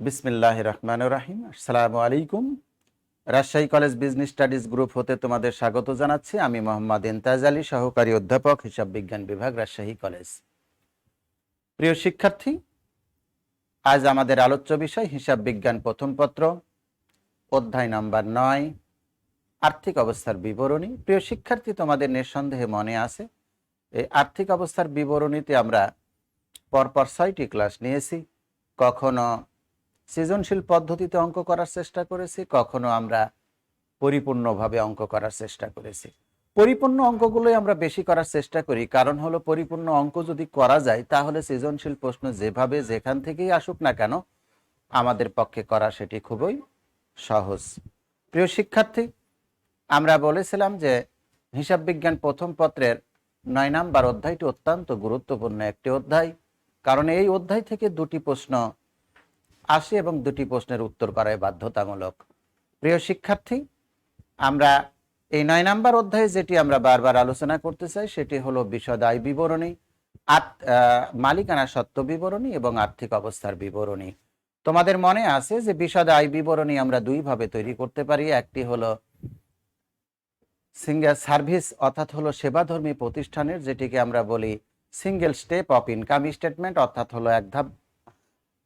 বিসমিল্লাহির রহমানির রহিম। আসসালামু আলাইকুম। Rajshahi college business studies group হতে তোমাদের স্বাগত জানাচ্ছি। আমি মোহাম্মদ ইমতাজ আলী, সহকারী অধ্যাপক, হিসাব বিজ্ঞান বিভাগ, রাজশাহী কলেজ। প্রিয় শিক্ষার্থী, আজ আমাদের আলোচ্য বিষয় হিসাব বিজ্ঞান প্রথম পত্র, অধ্যায় নাম্বার 9, আর্থিক অবস্থার বিবরণী। প্রিয় শিক্ষার্থী, তোমাদের নিঃসন্দেহে মনে আছে এই আর্থিক অবস্থার বিবরণীতে আমরা পরপর 6টি ক্লাস নিয়েছি। কখনো সৃজনশীল পদ্ধতিতে অঙ্ক করার চেষ্টা করেছি, কখনো আমরা পরিপূর্ণভাবে অঙ্ক করার চেষ্টা করেছি। পরিপূর্ণ অঙ্কগুলোই আমরা বেশি করার চেষ্টা করি, কারণ হলো পরিপূর্ণ অঙ্ক যদি করা যায় তাহলে সৃজনশীল প্রশ্ন যেভাবে যেখান থেকেই আসুক না কেন আমাদের পক্ষে করা সেটি খুবই সহজ। প্রিয় শিক্ষার্থী, আমরা বলেছিলাম যে হিসাব বিজ্ঞান প্রথম পত্রের 9 নম্বর অধ্যায়টি অত্যন্ত গুরুত্বপূর্ণ একটি অধ্যায়, কারণ এই অধ্যায় থেকে দুটি প্রশ্ন আসে এবং দুটি প্রশ্নের উত্তর করাই বাধ্যতামূলক। প্রিয় শিক্ষার্থী, আমরা এই 9 নম্বর অধ্যায়ে যেটি আমরা বারবার আলোচনা করতে চাই সেটি হলো বিশদ আয় বিবরণী, মালিকানা সত্ত্ব বিবরণী এবং আর্থিক অবস্থার বিবরণী। তোমাদের মনে আছে যে বিশদ আয় বিবরণী আমরা দুইভাবে তৈরি করতে পারি। একটি হলো সিঙ্গেল সার্ভিস, অর্থাৎ হলো সেবাধর্মী প্রতিষ্ঠানের, যেটিকে আমরা বলি single step of income statement, অর্থাৎ হলো এক ধাপ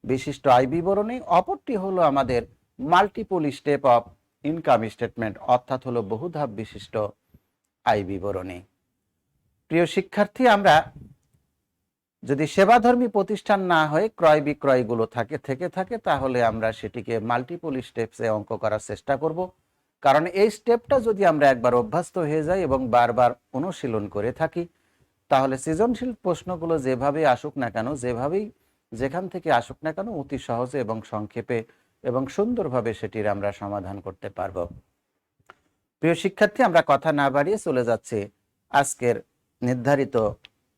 বিশিষ্ট আয় বিবরণী। অপরটি হলো আমাদের multiple step of income statement, অর্থাৎ হলো বহুধাপ বিশিষ্ট আয় বিবরণী। প্রিয় শিক্ষার্থী, আমরা যদি সেবাধর্মী প্রতিষ্ঠান না হয়ে ক্রয় বিক্রয়গুলো থেকে থাকে তাহলে আমরা সেটিকে মাল্টিপল স্টেপসে অঙ্ক করার চেষ্টা করব, কারণ এই স্টেপটা যদি আমরা একবার অভ্যস্ত হয়ে যাই এবং বারবার অনুশীলন করে থাকি তাহলে সৃজনশীল প্রশ্নগুলো যেভাবে আসুক না কেন, যেখান থেকে আসুক না কেন, অতি সহজে এবং সংক্ষেপে এবং সুন্দরভাবে সেটির আমরা সমাধান করতে পারব। প্রিয় শিক্ষার্থী, আমরা কথা না বাড়িয়ে চলে যাচ্ছি আজকের নির্ধারিত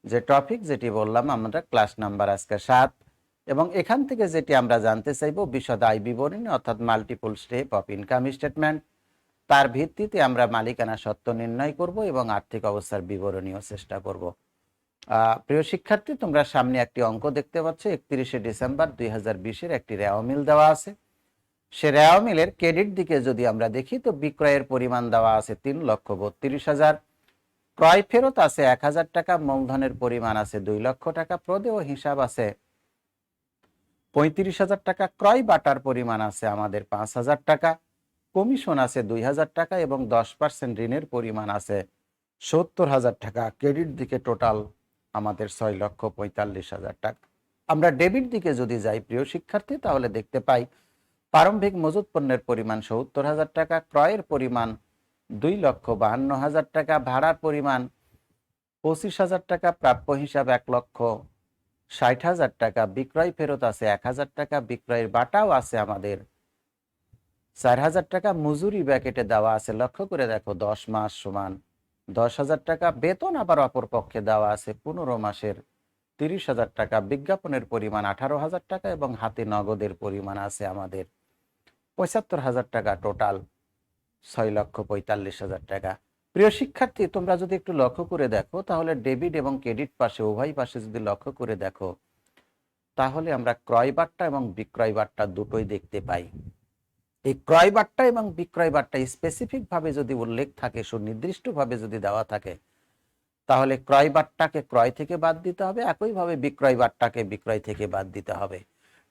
যে টপিক, যেটি বললাম আমরা ক্লাস নাম্বার আজকে 7, এবং এখান থেকে যেটি আমরা জানতে চাইব বিশদ আয় বিবরণী, অর্থাৎ multiple step of income statement. তার ভিত্তিতে আমরা মালিকানা সত্ত্ব নির্ণয় করব এবং আর্থিক অবস্থার বিবরণীও চেষ্টা করব। প্রিয় শিক্ষার্থী, তোমরা সামনে একটি অঙ্ক দেখতে পাচ্ছ। 31শে ডিসেম্বর 2020-এর একটি রেওয়া মিল দেওয়া আছে। সে রেওয়া মিলের ক্রেডিট দিকে যদি আমরা দেখি তো বিক্রয়ের পরিমাণ দেওয়া আছে 3,32,000, ক্রয় ফেরত আছে 1,000 টাকা, মূলধনের পরিমাণ আছে 2 লক্ষ টাকা, প্রদেয় হিসাব আছে 35,000 টাকা, ক্রয় বাটার পরিমাণ আছে আমাদের 5,000 টাকা, কমিশন আছে 2,000 টাকা এবং 10% ঋণের পরিমাণ আছে 70,000 টাকা। ক্রেডিট দিকে টোটাল আমাদের 6,45,000 টাকা। আমরা ডেবিট দিকে যদি যাই প্রিয় শিক্ষার্থী, তাহলে দেখতে পাই প্রারম্ভিক মজুত পণ্যের পরিমাণ 70,000 টাকা, ক্রয়ের পরিমাণ 2,52,000 টাকা, ভাড়ার পরিমাণ 25,000 টাকা, প্রাপ্য হিসাব 1,60,000 টাকা, বিক্রয় ফেরত আছে 1,000 টাকা, বিক্রয়ের বাটাও আছে আমাদের 4,000 টাকা, মজুরি ব্যাকেটে দেওয়া আছে, লক্ষ্য করে দেখো 10 মাস সমান 10,000 টাকা, বেতন আবার অপর পক্ষে দেওয়া আছে 15 মাসের 30,000 টাকা, বিজ্ঞাপনের পরিমাণ 18,000 টাকা এবং হাতে নগদের পরিমাণ আছে আমাদের 75,000 টাকা, টোটাল 6,45,000 টাকা। প্রিয় শিক্ষার্থী, তোমরা যদি একটু লক্ষ্য করে দেখো তাহলে ডেবিট এবং ক্রেডিট পাশে, উভয় পাশে যদি লক্ষ্য করে দেখো তাহলে আমরা ক্রয় বাট্টা এবং বিক্রয় বাট্টা দুটোই দেখতে পাই। এই ক্রয় বাট্টা এবং বিক্রয় বাট্টা স্পেসিফিক ভাবে যদি উল্লেখ থাকে, সুনির্দিষ্ট ভাবে যদি দেওয়া থাকে, তাহলে ক্রয় বাট্টাকে ক্রয় থেকে বাদ দিতে হবে, একইভাবে বিক্রয় বাট্টাকে বিক্রয় থেকে বাদ দিতে হবে।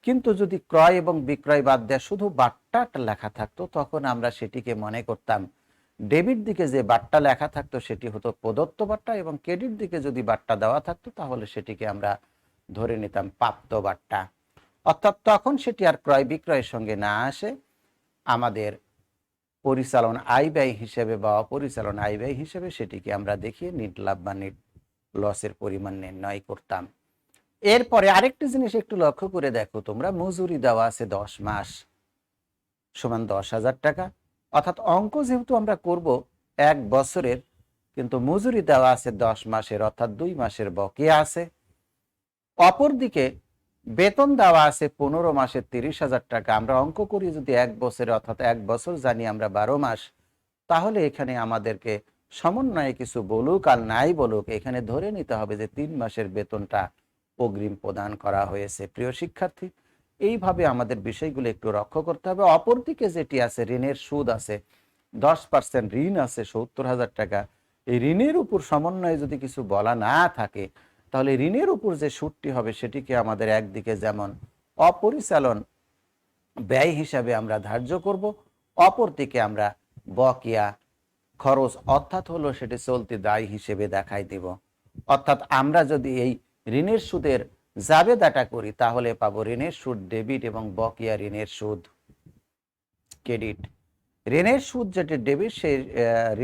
কিন্তু যদি ক্রয় এবং বিক্রয় বাদ দেওয়া শুধু বাট্টাটা লেখা থাকতো তখন আমরা সেটিকে মনে করতাম, ডেবিট দিকে যে বাট্টা লেখা থাকতো সেটি হতো প্রদত্ত বাট্টা এবং ক্রেডিট দিকে যদি বাট্টা দেওয়া থাকতো তাহলে সেটিকে আমরা ধরে নিতাম প্রাপ্ত বাট্টা। অর্থাৎ তখন সেটি আর ক্রয় বিক্রয়ের সঙ্গে না আসে, আমাদের পরিচালন আয় ব্যয় হিসেবে বা অপরিচালন আয় ব্যয় হিসেবে সেটিকে আমরা দেখিয়ে নেট লাভ বা নেট লসের পরিমাণ নির্ণয় করতাম। এরপরে আরেকটি জিনিস একটু লক্ষ্য করে দেখো তোমরা, মজুরি দেওয়া আছে 10 মাস সমান 10,000 টাকা, অর্থাৎ অঙ্ক যেহেতু আমরা করব 1 বছরের, কিন্তু মজুরি দেওয়া আছে 10 মাসের, অর্থাৎ 2 মাসের বকেয়া আছে। অপরদিকে বেতন দেওয়া আছে 15 মাসের 30,000 টাকা। আমরা অঙ্ক করি যদি 1 বছরে, অর্থাৎ 1 বছর জানি আমরা 12 মাস, তাহলে এখানে আমাদেরকে সমন্বয়ে কিছু বলুক আর নাই বলুক এখানে ধরে নিতে হবে যে 3 মাসের বেতনটা অগ্রিম প্রদান করা হয়েছে। প্রিয় শিক্ষার্থী, এইভাবে আমাদের বিষয়গুলো একটু লক্ষ্য করতে হবে। অপরদিকে যেটি আছে, ঋণের সুদ আছে 10% ঋণ আছে 70,000 টাকা। এই ঋণের উপর সমন্বয়ে যদি কিছু বলা না থাকে, তাহলে ঋণের উপর যে সুদটি হবে সেটিকে আমাদের একদিকে যেমন অপরিচালন ব্যয় হিসাবে আমরা ধার্য করব, অপরদিকে আমরা বকেয়া খরচ অর্থাৎ হলো সেটি চলতি দায় হিসেবে দেখাই দিব। অর্থাৎ আমরা যদি এই ঋণের সুদের জাবেদাটা করি তাহলে পাবো ঋণের সুদ ডেবিট এবং বকেয়া ঋণের সুদ ক্রেডিট। ঋণের সুদ যেটি ডেবিট, সেই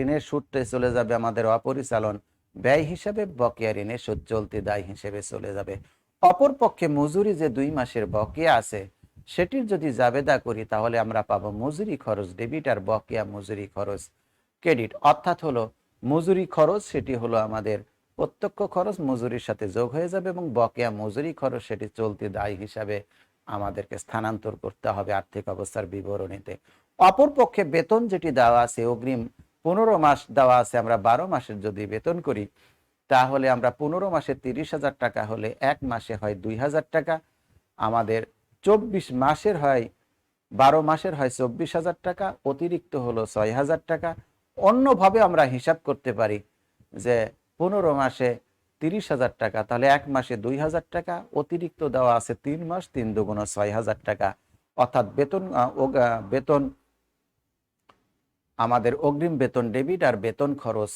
ঋণের সুদটা চলে যাবে আমাদের অপরিচালন ব্যয় হিসাবে, বকেয়া ঋণের সুদ চলতি দায় হিসেবে চলে যাবে। অপরপক্ষে মজুরি যে 2 মাসের বকেয়া আছে সেটির যদি জাবেদা করি তাহলে আমরা পাবো মজুরি খরচ ডেবিট আর বকেয়া মজুরি খরচ ক্রেডিট। অর্থাৎ হলো মজুরি খরচ সেটি হলো আমাদের প্রত্যক্ষ খরচ মজুরির সাথে যোগ হয়ে যাবে, এবং বকেয়া মজুরি খরচ সেটি চলতি দায় হিসাবে আমাদেরকে স্থানান্তর করতে হবে আর্থিক অবস্থার বিবরণীতে। অপরপক্ষে বেতন যেটি দেওয়া আছে, অগ্রিম 15 মাস দেওয়া আছে, আমরা 12 মাসের যদি বেতন করি তাহলে আমরা 15 মাসে 30,000 টাকা হলে 1 মাসে হয় 2,000 টাকা, আমাদের 24 মাসের হয় 12 মাসের হয় 24,000 টাকা, অতিরিক্ত হলো 6,000 টাকা। অন্যভাবে আমরা হিসাব করতে পারি যে 15 মাসে 30,000 টাকা, তাহলে 1 মাসে 2,000 টাকা, অতিরিক্ত দেওয়া আছে 3 মাস, 3 দুগুণ 6,000 টাকা। অর্থাৎ বেতন আমাদের অগ্রিম বেতন ডেবিট আর বেতন খরচ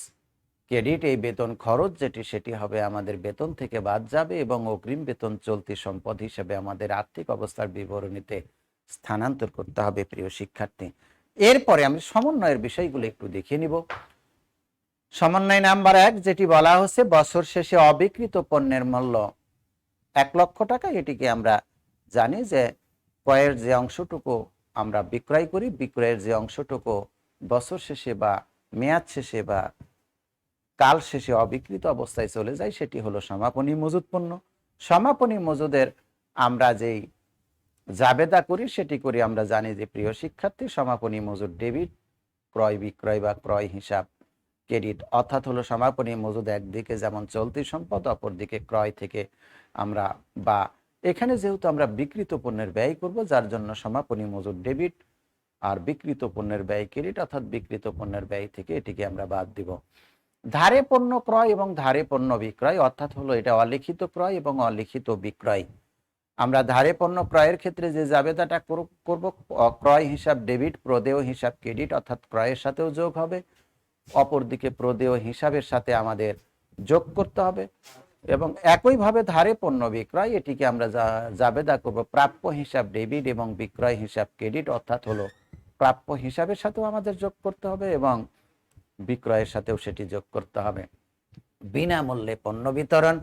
ক্রেডিট। এই বেতন খরচ যেটি সেটি হবে আমাদের বেতন থেকে বাদ যাবে এবং অগ্রিম বেতন চলতি সম্পদ হিসেবে আমাদের আর্থিক অবস্থার বিবরণীতে স্থানান্তর করতে হবে প্রিয় শিক্ষার্থী। এরপরে আমি সমন্বয়ের বিষয়গুলো একটু দেখে নিব। সমন্বয় নাম্বার 1 যেটি বলা হচ্ছে, বছর শেষে অবিকৃত পণ্যের মূল্য 1 লক্ষ টাকা। এটিকে আমরা জানি যে ক্রয়ের যে অংশটুকু আমরা বিক্রয় করি, বিক্রয়ের যে অংশটুকু বছর শেষে বা মেয়াদ শেষে বা কাল শেষে অবিকৃত অবস্থায় চলে যায় সেটি হলো সমাপনী মজুদ পণ্য। সমাপনী মজুদের আমরা যেই জাবেদা করি সেটি করি আমরা জানি যে প্রিয় শিক্ষার্থী, সমাপনী মজুদ ডেবিট, ক্রয় বিক্রয় বা ক্রয় হিসাব ক্রেডিট। অর্থাৎ হলো সমাপনী মজুদ একদিকে যেমন চলতি সম্পদ, অপরদিকে ক্রয় থেকে আমরা বা এখানে যেহেতু আমরা বিক্রিত পণ্যের ব্যয় করব যার জন্য সমাপনী মজুদ ডেবিট আর বিক্রিত পণ্যের ব্যয় ক্রেডিট, অর্থাৎ বিক্রিত পণ্যের ব্যয় থেকে এটিকে আমরা বাদ দিব। ধারে পণ্য ক্রয় এবং ধারে পণ্য বিক্রয়, অর্থাৎ হলো এটা অলিখিত ক্রয় এবং অলিখিত বিক্রয়। আমরা ধারে পণ্য ক্রয়ের ক্ষেত্রে যে জাবেদাটা করব, ক্রয় হিসাব ডেবিট, প্রদেয় হিসাব ক্রেডিট, অর্থাৎ ক্রয়ের সাথেও যোগ হবে, অপরদিকে প্রদেয় হিসাবের সাথে আমাদের যোগ করতে হবে। এবং একইভাবে ধারে পণ্য বিক্রয়, এটিকে আমরা জাবেদা করব প্রাপ্য হিসাব ডেবিট এবং বিক্রয় হিসাব ক্রেডিট, অর্থাৎ হলো প্রাপ্য হিসাবের সাথেও আমাদের যোগ করতে হবে এবং বিক্রয়ের সাথেও সেটি যোগ করতে হবে। বিনামূল্যে পণ্য বিতরণ,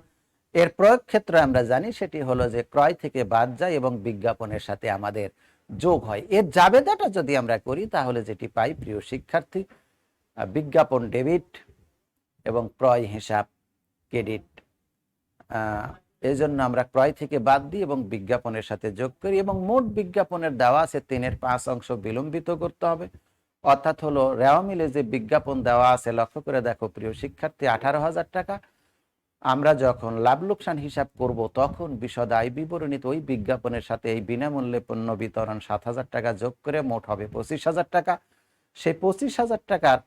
এর প্রয়োগ ক্ষেত্রে আমরা জানি সেটি হলো যে ক্রয় থেকে বাদ যায় এবং বিজ্ঞাপনের সাথে আমাদের যোগ হয়। এর জাবেদাটা যদি আমরা করি তাহলে যেটি পাই প্রিয় শিক্ষার্থী, বিজ্ঞাপন ডেবিট এবং ক্রয় হিসাব ক্রেডিট। এই জন্য আমরা ক্রয় থেকে বাদ দিই এবং বিজ্ঞাপনের সাথে যোগ করি, এবং মোট বিজ্ঞাপনের দেওয়া আছে 3/5 অংশ বিলম্বিত করতে হবে। অর্থাৎ হলো রেওয়া মিলে যে বিজ্ঞাপন দেওয়া আছে, লক্ষ্য করে দেখো প্রিয় শিক্ষার্থী, 18,000 টাকা। আমরা যখন লাভ লোকসান হিসাব করব তখন বিশদ আয় বিবরণীতে ওই বিজ্ঞাপনের সাথে এই বিনামূল্যে পণ্য বিতরণ 7,000 টাকা যোগ করে মোট হবে 25,000 টাকা। সেই 25,000 টাকার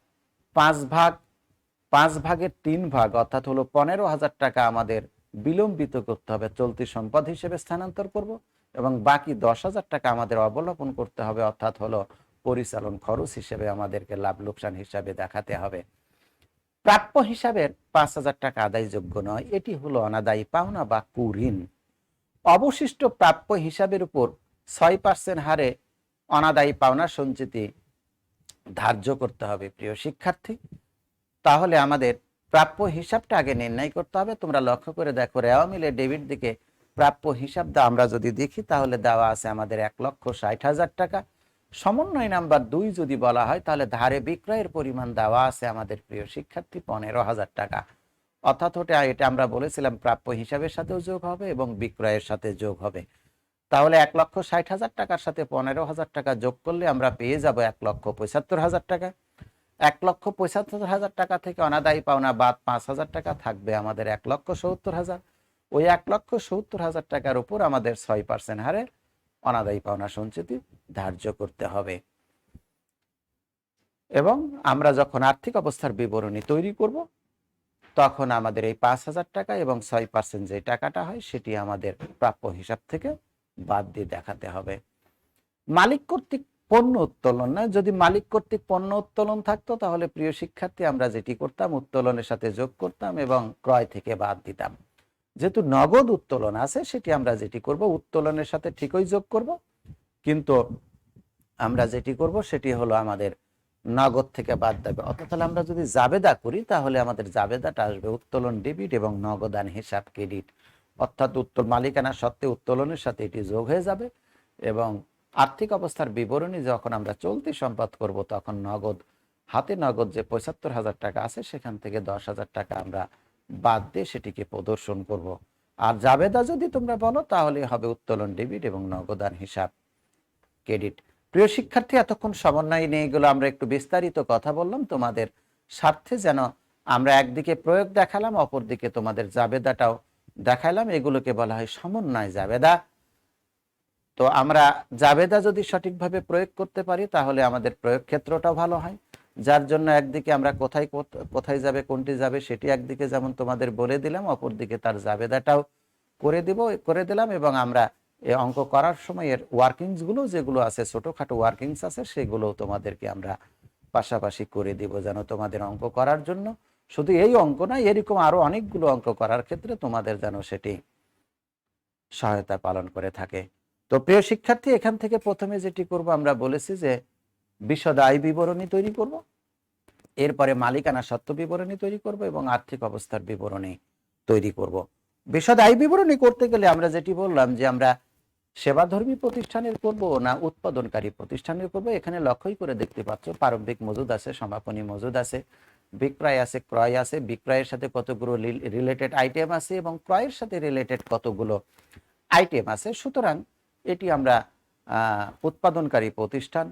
5 ভাগের 3 ভাগ অর্থাৎ হলো 15,000 টাকা আমাদের বিলম্বিত করতে হবে, চলতি সম্পদ হিসেবে স্থানান্তর করব, এবং বাকি 10,000 টাকা আমাদের অবলোপন করতে হবে, অর্থাৎ হলো পরিচালন খরচ হিসেবে আমাদেরকে লাভ লোকসান হিসাবে দেখাতে হবে। প্রাপ্য হিসাবের 5,000 টাকা আদায়যোগ্য নয়, এটি হলো অনাদায়ী পাওনা বা কুঋণ। অবশিষ্ট প্রাপ্য হিসাবের উপর 6% হারে অনাদায়ী পাওনা সঞ্চিতি ধার্য করতে হবে প্রিয় শিক্ষার্থী। তাহলে আমাদের প্রাপ্য হিসাবটা আগে নির্ণয় করতে হবে। তোমরা লক্ষ্য করে দেখো, রেওয়া মিলে ডেবিট দিকে প্রাপ্য হিসাবটা আমরা যদি দেখি তাহলে দেওয়া আছে আমাদের 1,60,000 টাকা। সমন্বয় নাম্বার 2 যদি বলা হয় তাহলে ধারে বিক্রয়ের পরিমাণ দেওয়া আছে আমাদের প্রিয় শিক্ষার্থী 15,000 টাকা। অর্থাৎ এটা আমরা বলেছিলাম প্রাপ্য হিসাবের সাথেও যোগ হবে এবং বিক্রয়ের সাথে যোগ হবে। তাহলে 1,60,000 টাকার সাথে 15,000 টাকা যোগ করলে আমরা পেয়ে যাব 1,75,000 টাকা। 1,75,000 টাকা থেকে অনাদায়ী পাওনা বাদ 5,000 টাকা, থাকবে আমাদের 1,70,000। ওই 1,70,000 টাকার উপর আমাদের 6% হারে অনাদায়ী পাওনা সঞ্চিতি ধার্য করতে হবে। এবং আমরা যখন আর্থিক অবস্থার বিবরণী তৈরি করব তখন আমাদের এই 5,000 টাকা এবং 6% যে টাকাটা হয় সেটি আমাদের প্রাপ্য হিসাব থেকে বাদ দিয়ে দেখাতে হবে। মালিক কর্তৃক পণ্য উত্তোলন নয়, যদি মালিক কর্তৃক পণ্য উত্তোলন থাকতো তাহলে প্রিয় শিক্ষার্থী আমরা যেটি করতাম উত্তোলনের সাথে যোগ করতাম এবং ক্রয় থেকে বাদ দিতাম। যেহেতু নগদ উত্তোলন আছে সেটি আমরা যেটি করব উত্তোলনের সাথে ঠিকই যোগ করব, কিন্তু আমরা যেটি করব সেটি হলো আমাদের নগদ থেকে বাদ দেবে। অর্থাৎ তাহলে আমরা যদি জাবেদা করি তাহলে আমাদের জাবেদাটা আসবে উত্তোলন ডেবিট এবং নগদান হিসাব ক্রেডিট। অর্থাৎ মালিকানা সত্ত্বে উত্তোলনের সাথে এটি যোগ হয়ে যাবে এবং আর্থিক অবস্থার বিবরণী যখন আমরা চলতি সম্পদ করব তখন নগদ হাতে নগদ যে 75,000 টাকা আছে সেখান থেকে 10,000 টাকা আমরা বাদ দিয়ে সেটিকে প্রদর্শন করব। আর জাবেদা যদি তোমরা বলো তাহলে হবে উত্তোলন ডেবিট এবং নগদান হিসাব ক্রেডিট। প্রিয় শিক্ষার্থী, এতক্ষণ সমন্বয় নিয়ে এগুলো আমরা একটু বিস্তারিত কথা বললাম তোমাদের স্বার্থে, যেন আমরা একদিকে প্রয়োগ দেখালাম অপরদিকে তোমাদের জাবেদাটাও দেখালাম। এগুলোকে বলা হয় সমন্বয় জাবেদা। তো আমরা জাবেদা যদি সঠিকভাবে প্রয়োগ করতে পারি তাহলে আমাদের প্রয়োগ ক্ষেত্রটাও ভালো হয়, যার জন্য একদিকে আমরা কোথায় কোথায় যাবে কোনটি যাবে সেটি একদিকে যেমন তোমাদের বলে দিলাম, অপরদিকে তার জাবেদাটাও করে দিলাম এবং আমরা এই অঙ্ক করার সময় এর ওয়ার্কিংসগুলো যেগুলো আছে ছোটোখাটো ওয়ার্কিংস আছে সেগুলো তোমাদেরকে আমরা পাশাপাশি করে দিব, যেন তোমাদের অঙ্ক করার জন্য শুধু এই অঙ্ক না এরকম আরো অনেকগুলো অঙ্ক করার ক্ষেত্রে তোমাদের যেন সেটি সহায়তা পালন করে থাকে। তো প্রিয় শিক্ষার্থী, এখান থেকে প্রথমে যেটি করব আমরা বলেছি যে বিশদ আয় বিবরণী তৈরি করব, এরপরে মালিকানা সত্ত্ব বিবরণী তৈরি করব এবং আর্থিক অবস্থার বিবরণী তৈরি করব। বিশদ আয় বিবরণী করতে গেলে আমরা যেটি বললাম যে আমরা সেবাধর্মী প্রতিষ্ঠানের করব না উৎপাদনকারী প্রতিষ্ঠানের করব। এখানে লক্ষ্যই করে দেখতে পাচ্ছ প্রারম্ভিক মজুদ আছে, সমাপনী মজুদ আছে, বিক্রয় আছে, ক্রয় আছে, বিক্রয়ের সাথে কতগুলো রিলেটেড আইটেম আছে এবং ক্রয়ের সাথে রিলেটেড কতগুলো আইটেম আছে। সুতরাং এটি আমরা উৎপাদনকারী প্রতিষ্ঠান,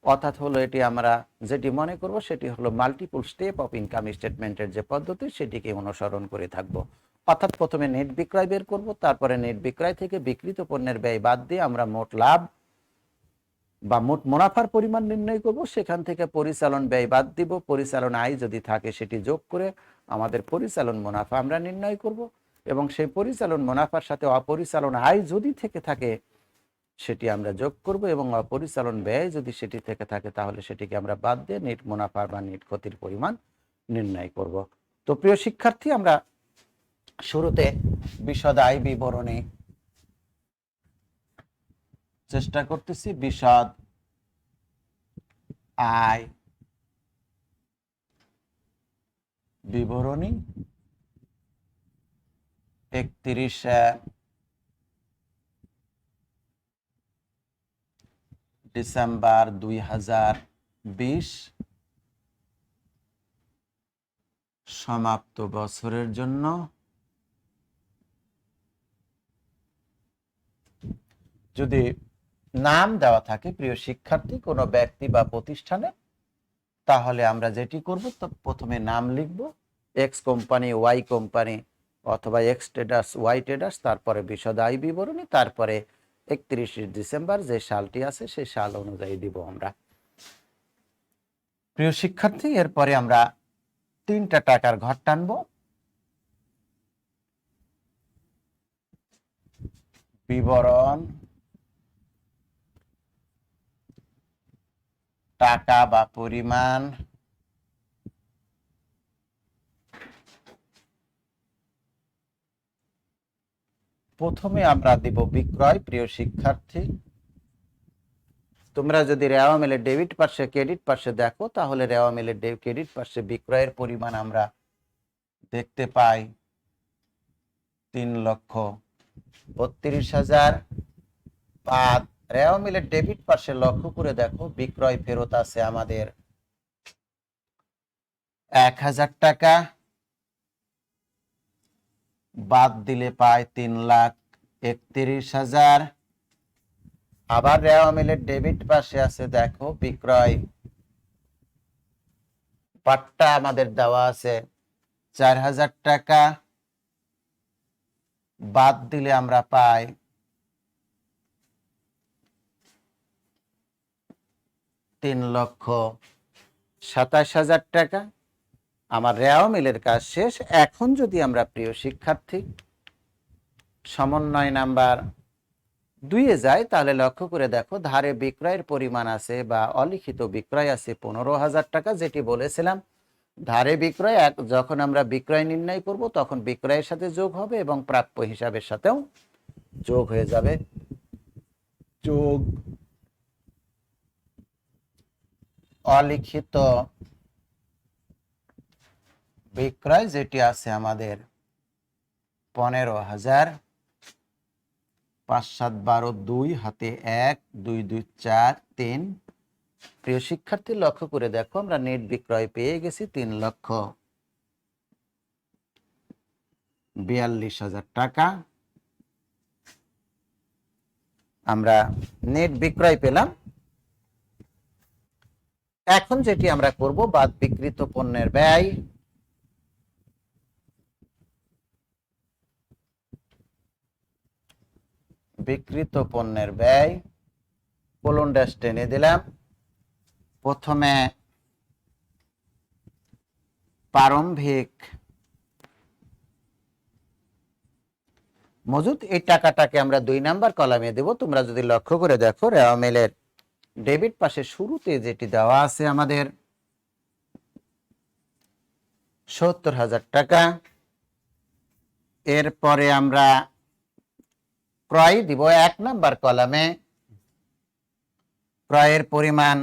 অর্থাৎ হলো এটি আমরা যেটি মনে করব সেটি হলো মাল্টিপল স্টেপ অফ ইনকাম স্টেটমেন্টের যে পদ্ধতি সেটিকে অনুসরণ করে থাকব। অর্থাৎ প্রথমে নেট বিক্রয় বের করব, তারপরে নেট বিক্রয় থেকে বিক্রিত পণ্যের ব্যয় বাদ দিয়ে আমরা মোট লাভ বা মোট মুনাফার পরিমাণ নির্ণয় করব, সেখান থেকে পরিচালন ব্যয় বাদ দিব, পরিচালন আয় যদি থাকে সেটি যোগ করে আমাদের পরিচালন মুনাফা আমরা নির্ণয় করব এবং সেই পরিচালন মুনাফার সাথে অপরিচালন আয় যদি থেকে থাকে সেটি আমরা যোগ করব এবং অপরিচালন ব্যয় যদি সেটি থেকে থাকে তাহলে সেটিকে আমরা বাদ দিয়ে নেট মুনাফা বা নেট ক্ষতির পরিমাণ নির্ণয় করব। তো প্রিয় শিক্ষার্থী, আমরা শুরুতে বিশদ আয় বিবরণী চেষ্টা করতেছি। বিশদ আয় বিবরণী 31 ডিসেম্বর 2020 সমাপ্ত বছরের জন্য যদি নাম দেওয়া থাকে প্রিয় শিক্ষার্থী কোনো ব্যক্তি বা প্রতিষ্ঠানে, তাহলে আমরা যেটি করব তো প্রথমে নাম লিখব, এক্স কোম্পানি, ওয়াই কোম্পানি অথবা এক্স ট্রেডার্স, ওয়াই ট্রেডার্স, তারপরে বিশদ আয় বিবরণী, তারপরে 31 ডিসেম্বর যে সালটি আছে সেই সাল অনুযায়ী দিব আমরা। প্রিয় শিক্ষার্থী, এরপরে আমরা 3টা টাকার ঘর টানব। বিবরণ, টাকা বা পরিমাণ, প্রথমে আমরা দিব বিক্রয়। প্রিয় শিক্ষার্থী, তোমরা যদি রেওয়া মিলের ডেবিট পার্শ্বে ক্রেডিট পার্শ্বে দেখো তাহলে রেওয়া মিলের ক্রেডিট পার্শ্বে বিক্রয়ের পরিমাণ আমরা দেখতে পাই 3,32,000। বাদ রেওয়া মিলের ডেবিট পার্শ্বে লক্ষ্য করে দেখো বিক্রয় ফেরত আছে আমাদের 1,000 টাকা, বাদ দিলে পাই 3,31,000। আবার রেওয়া মিলের ডেবিট পাশে আছে দেখো বিক্রয় পাট্টা আমাদের দেওয়া আছে 4,000 টাকা, বাদ দিলে আমরা পাই 3,27,000 টাকা। আমার রেওয়া মিলের কাজ শেষ। এখন যদি আমরা প্রিয় শিক্ষার্থী সমন্বয় নাম্বার 2-এ যাই, তাহলে লক্ষ্য করে দেখো ধারে বিক্রয়ের পরিমাণ আছে বা অলিখিত বিক্রয় আছে 15,000 টাকা, যেটি বলেছিলাম ধারে বিক্রয় যখন আমরা বিক্রয় নির্ণয় করব তখন বিক্রয়ের সাথে যোগ হবে এবং প্রাপ্য হিসাবের সাথেও যোগ হয়ে যাবে। যোগ অলিখিত বিক্রয় যেটি আছে আমাদের 15,000, 5 7 12 2 হাতে 1 2 2 4 3। প্রিয় শিক্ষার্থী লক্ষ্য করে দেখো আমরা নেট বিক্রয় পেয়ে গেছি 3,42,000 টাকা। আমরা নেট বিক্রয় পেলাম। এখন যেটি আমরা করব বাদ বিক্রিত পণ্যের ব্যয়। বিক্রিত পণ্যের ব্যয় কোলন ড্যাশ টেনে দিলাম। প্রথমে প্রারম্ভিক মজুদ, এই টাকাটাকে আমরা 2 নাম্বার কলামে দেব। তোমরা যদি লক্ষ্য করে দেখো রেওয়া মিলের ডেবিট পাশে শুরুতে যেটি দেওয়া আছে আমাদের 70,000 টাকা। এরপরে আমরা ক্রয় দিব 1 নাম্বার কলামে। ক্রয়ের পরিমাণ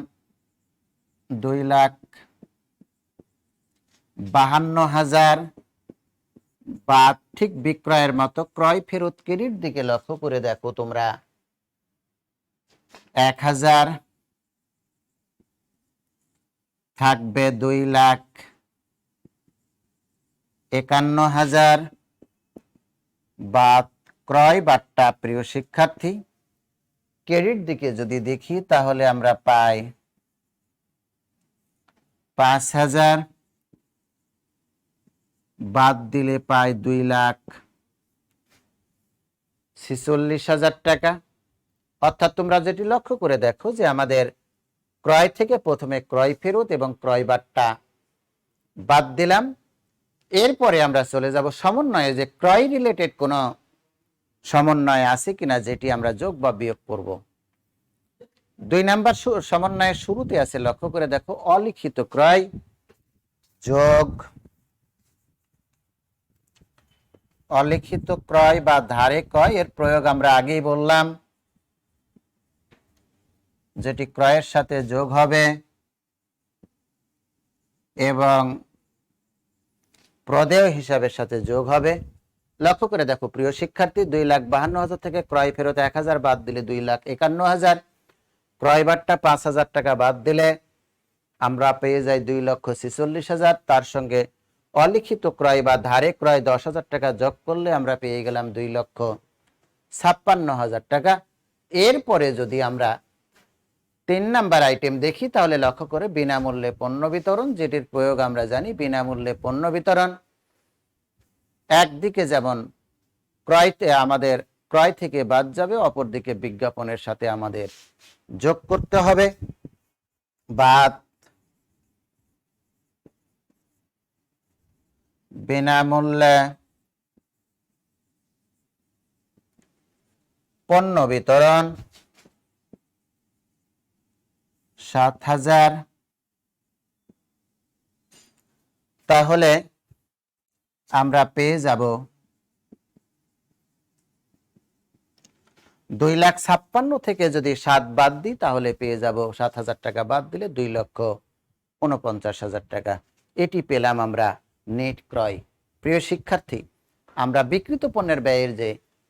2,52,000 বা ঠিক বিক্রয়ের মতো ক্রয় ফেরত ক্রেডিট দিকে লক্ষ্য করে দেখো তোমরা 1,000 থাকবে 2,51,000 বা ক্রয় বাট্টা। প্রিয় শিক্ষার্থী ক্রেডিট দিকে যদি দেখি তাহলে আমরা পাই 5,000, বাদ দিলে পাই 2,46,000 টাকা। অর্থাৎ তোমরা যেটি লক্ষ্য করে দেখো যে আমাদের ক্রয় থেকে প্রথমে ক্রয় ফেরত এবং ক্রয় বাট্টা বাদ দিলাম। এরপরে আমরা চলে যাব সমন্বয়ে, যে ক্রয় রিলেটেড কোনো সমন্বয় আছে কিনা যেটি আমরা যোগ বা বিয়োগ করব। 2 নাম্বার সমন্বয়ের শুরুতে আছে, লক্ষ্য করে দেখো অলিখিত ক্রয় যোগ অলিখিত ক্রয় বা ধারে ক্রয়। এর প্রয়োগ আমরা আগেই বললাম, যেটি ক্রয়ের সাথে যোগ হবে এবং প্রদেয় হিসাবের সাথে যোগ হবে। লক্ষ্য করে দেখো প্রিয় শিক্ষার্থী 2,52,000 থেকে ক্রয় ফেরত 1,000 বাদ দিলে 2,51,000, ক্রয় বাট্টা 5,000 টাকা বাদ দিলে আমরা পেয়ে যাই 2,46,000। তার সঙ্গে অলিখিত ক্রয় বা ধারে ক্রয় 10,000 টাকা যোগ করলে আমরা পেয়ে গেলাম 2,56,000 টাকা। এরপরে যদি আমরা 3 নাম্বার আইটেম দেখি তাহলে লক্ষ্য করে বিনামূল্যে পণ্য বিতরণ, যেটির প্রয়োগ আমরা জানি। বিনামূল্যে পণ্য বিতরণ একদিকে যেমন ক্রয়তে আমাদের ক্রয় থেকে বাদ যাবে, অপরদিকে বিজ্ঞাপনের সাথে আমাদের যোগ করতে হবে। বাদ বিনামূল্যে পণ্য বিতরণ 7,000। তাহলে আমরা পেয়ে যাব 2,56,000 থেকে যদি 7 বাদ দিই তাহলে পেয়ে যাব 7,000 টাকা বাদ দিলে 2,49,000 টাকা। এটি পেলাম আমরা নেট ক্রয়। প্রিয় শিক্ষার্থী আমরা বিক্রিত পণ্যের ব্যয়ের যে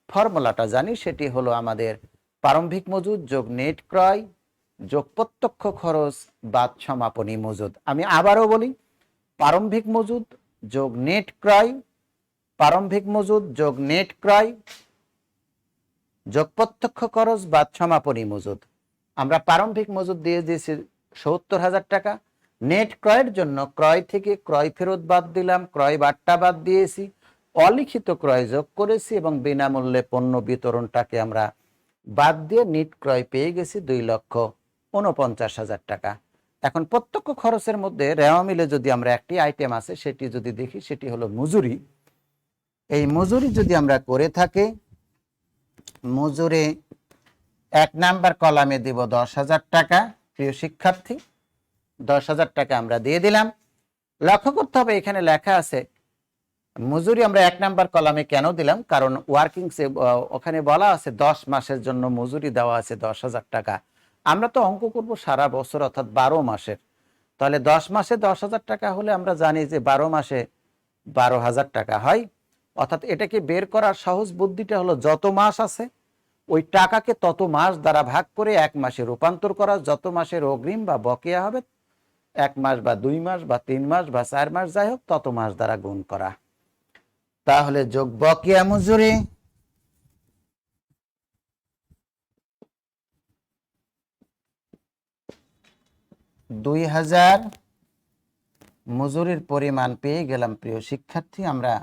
ফর্মুলাটা জানি সেটি হলো আমাদের প্রারম্ভিক মজুদ যোগ নেট ক্রয় যোগ প্রত্যক্ষ খরচ বাদ সমাপনী মজুদ। আমি আবারও বলি, প্রারম্ভিক মজুদ যোগ নেট ক্রয়, প্রারম্ভিক মজুদ যোগ নেট ক্রয় যোগ প্রত্যক্ষ খরচ বাদ সমাপনী মজুদ। আমরা প্রারম্ভিক মজুদ দিয়ে দিয়েছি 70,000 টাকা। নেট ক্রয়ের জন্য ক্রয় থেকে ক্রয় ফেরত বাদ দিলাম, ক্রয় বাট্টা বাদ দিয়েছি, অলিখিত ক্রয় যোগ করেছি এবং বিনামূল্যে পণ্য বিতরণটাকে আমরা বাদ দিয়ে নেট ক্রয় পেয়ে গেছি 2,49,000 টাকা। এখন প্রত্যক্ষ খরচের মধ্যে রেওয়া মিলে যদি আমরা একটি আইটেম আছে সেটি যদি দেখি, সেটি হলো মজুরি। এই মজুরি যদি আমরা করে থাকি, মজুরি 1 নাম্বার কলামে দিব 10,000 টাকা। প্রিয় শিক্ষার্থী, 10,000 টাকা আমরা দিয়ে দিলাম। লক্ষ্য করতে হবে এখানে লেখা আছে মজুরি আমরা 1 নাম্বার কলামে কেন দিলাম, কারণ ওয়ার্কিংসে ওখানে বলা আছে 10 মাসের জন্য মজুরি দেওয়া আছে 10,000 টাকা। আমরা তো অঙ্ক করব সারা বছর অর্থাৎ 12 মাসের, তাহলে 10 মাসে 10,000 টাকা হলে আমরা জানি যে 12 মাসে 12,000 টাকা হয়। অর্থাৎ এটাকে বের করার সহজ বুদ্ধিটা হলো যত মাস আছে ওই টাকাকে তত মাস দ্বারা ভাগ করে 1 মাসে রূপান্তর করা, যত মাসের অগ্রিম বা বকেয়া হবে 1 মাস বা 2 মাস বা 3 মাস বা 4 মাস যাই হোক তত মাস দ্বারা গুণ করা। তাহলে যোগ বকেয়া মজুরি $2,000 মজুরির পরিমাণ পেয়ে গেলাম প্রিয় শিক্ষার্থী আমরা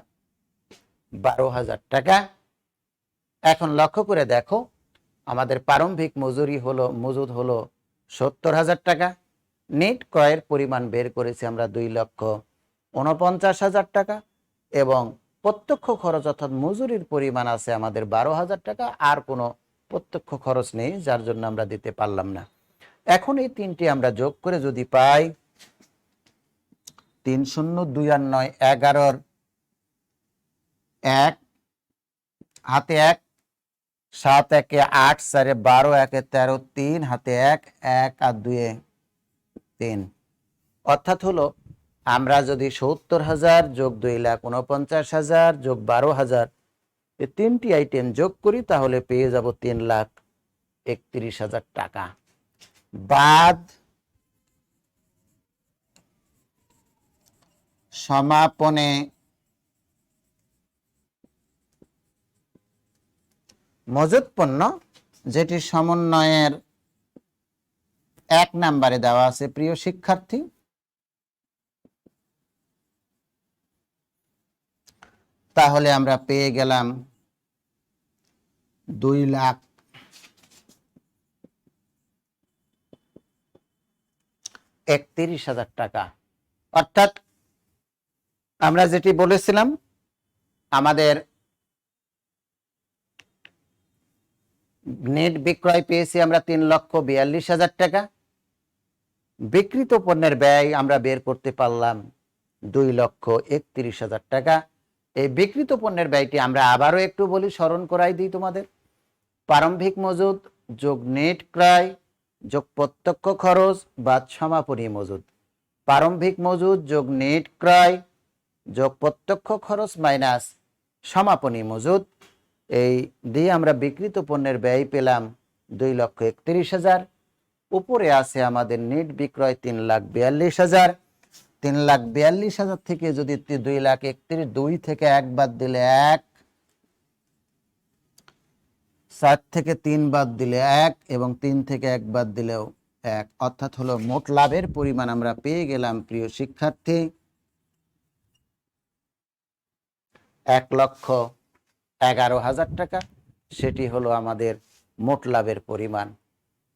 12,000 টাকা। এখন লক্ষ্য করে দেখো আমাদের প্রারম্ভিক মজুরি হলো মজুদ হলো 70,000 টাকা। নেট ক্রয়ের পরিমাণ বের করেছি আমরা 2,49,000 টাকা এবং প্রত্যক্ষ খরচ অর্থাৎ মজুরির পরিমাণ আছে আমাদের 12,000 টাকা। আর কোনো প্রত্যক্ষ খরচ নেই, যার জন্য আমরা দিতে পারলাম না। এখন এই তিনটি আমরা যোগ করে যদি পাই 3 শূন্য 2 আর 9 11 1 হাতে 1 7 একে 8 4 12 1 13 3 হাতে 1 1 আর 2 3, অর্থাৎ হলো আমরা যদি 70,000 যোগ 2,49,000 যোগ 12,000 এই তিনটি আইটেম যোগ করি তাহলে পেয়ে যাব 3,31,000 টাকা। বাদ সমাপনে মজুদ পণ্য যেটি সমন্বয়ের 1 নম্বরে দেওয়া আছে প্রিয় শিক্ষার্থী। তাহলে আমরা পেয়ে গেলাম 2,31,000 টাকা। অর্থাৎ আমরা যেটি বলেছিলাম আমাদের নেট বিক্রয় পেয়েছি আমরা 3,42,000 টাকা। বিক্রিত পণ্যের ব্যয় আমরা বের করতে পারলাম 2,31,000 টাকা। এই বিক্রিত পণ্যের ব্যয়টি আমরা আবারও একটু বলি, স্মরণ করাই দিই তোমাদের। প্রারম্ভিক মজুদ যোগ নেট ক্রয় যোগ প্রত্যক্ষ খরচ বা সমাপনী মজুদ। প্রারম্ভিক মজুদ যোগ নেট ক্রয় যোগ প্রত্যক্ষ খরচ মাইনাস সমাপনী মজুদ, এই দিয়ে আমরা বিক্রিত পণ্যের ব্যয় পেলাম 2,31,000। উপরে আছে আমাদের নেট বিক্রয় 3,42,000। 3,42,000 থেকে যদি 2,31,000 2 থেকে 1 বাদ দিলে 1, 4 থেকে 3 বাদ দিলে 1 এবং 3 থেকে 1 বাদ দিলেও 1, অর্থাৎ হলো মোট লাভের পরিমাণ আমরা পেয়ে গেলাম প্রিয় শিক্ষার্থী 1,11,000 টাকা। সেটি হলো আমাদের মোট লাভের পরিমাণ।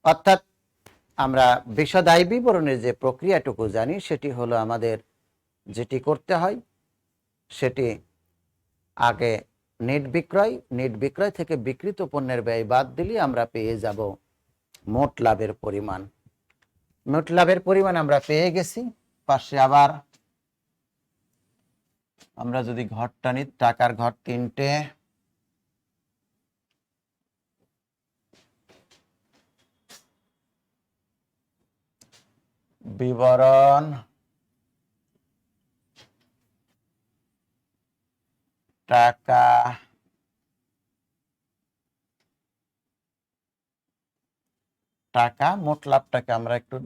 অর্থাৎ আমরা বিশদ আয় বিবরণের যে প্রক্রিয়াটুকু জানি সেটি হলো আমাদের যেটি করতে হয় সেটি আগে নেট বিক্রয় থেকে বিক্রিত পণ্যের ব্যয় বাদ দিলে আমরা পেয়ে যাব মোট লাভের পরিমাণ। মোট লাভের পরিমাণ আমরা পেয়ে গেছি। পাশে আবার আমরা যদি ঘরটা নিই, টাকার ঘর 3টে, বিবরণ, টাকা, মোট লাভটাকে আমরা একটু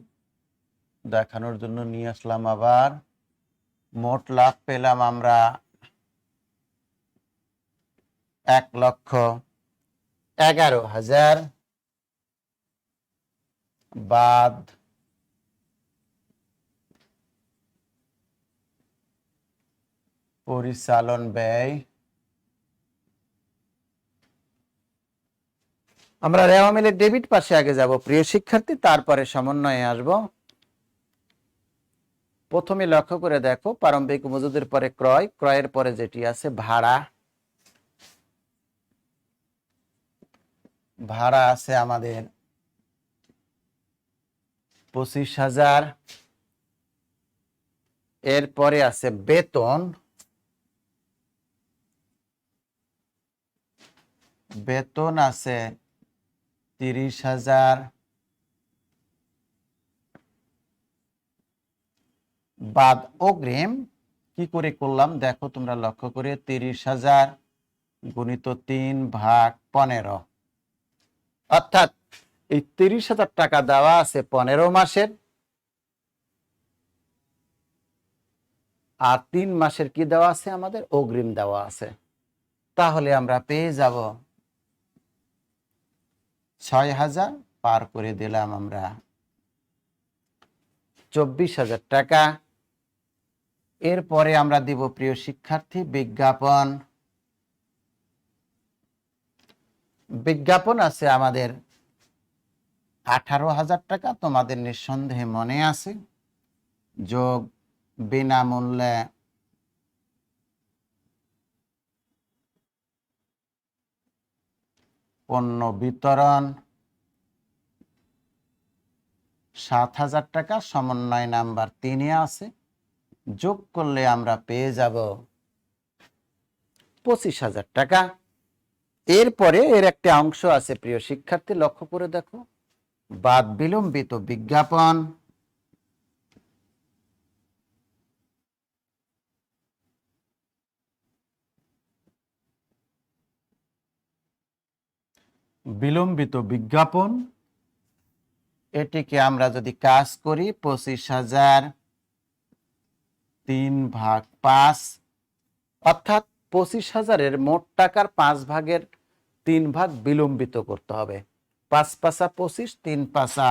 দেখানোর জন্য নিয়ে আসলাম। আবার মোট লাভ পেলাম আমরা 1,11,000 বাদ পরিচালন ব্যয়। আমরা রেওয়া মিলের ডেবিট পাশে আগে যাব প্রিয় শিক্ষার্থী, তারপরে সমন্বয়ে আসব। প্রথমে লক্ষ্য করে দেখো, প্রারম্ভিক মজুদের পরে ক্রয়, ক্রয়ের পরে যেটি আছে ভাড়া, ভাড়া আছে আমাদের 25,000। এরপরে আছে বেতন, বেতন আছে 30,000। বাদ অগ্রিম কি করে করলাম দেখো তোমরা লক্ষ্য করে, 30,000 গুণিত 3/15, অর্থাৎ এই 30,000 টাকা দেওয়া আছে 15 মাসের, আর 3 মাসের কি দেওয়া আছে আমাদের অগ্রিম দেওয়া আছে। তাহলে আমরা পেয়ে যাব 6,000, পার করে দিলাম আমরা 24,000 টাকা। এরপরে আমরা দিব প্রিয় শিক্ষার্থী বিজ্ঞাপন, বিজ্ঞাপন আছে আমাদের 18,000 টাকা, তোমাদের নিঃসন্দেহে মনে আছে, যোগ বিনামূল্যে পণ্য বিতরণ 7,000 টাকা, সমন্বয় নাম্বার 3-এ আছে, যোগ করলে আমরা পেয়ে যাব 25,000 টাকা। এরপরে এর একটা অংশ আছে প্রিয় শিক্ষার্থী, লক্ষ্য করে দেখো, বাদ বিলম্বিত বিজ্ঞাপন, বিলম্বিত বিজ্ঞাপন, এটিকে আমরা যদি কাজ করি 25,000 3/5, অর্থাৎ 25,000-এর মোট টাকার 5/3 বিলম্বিত করতে হবে। 5 পাঁচা 25, 3 পাঁচা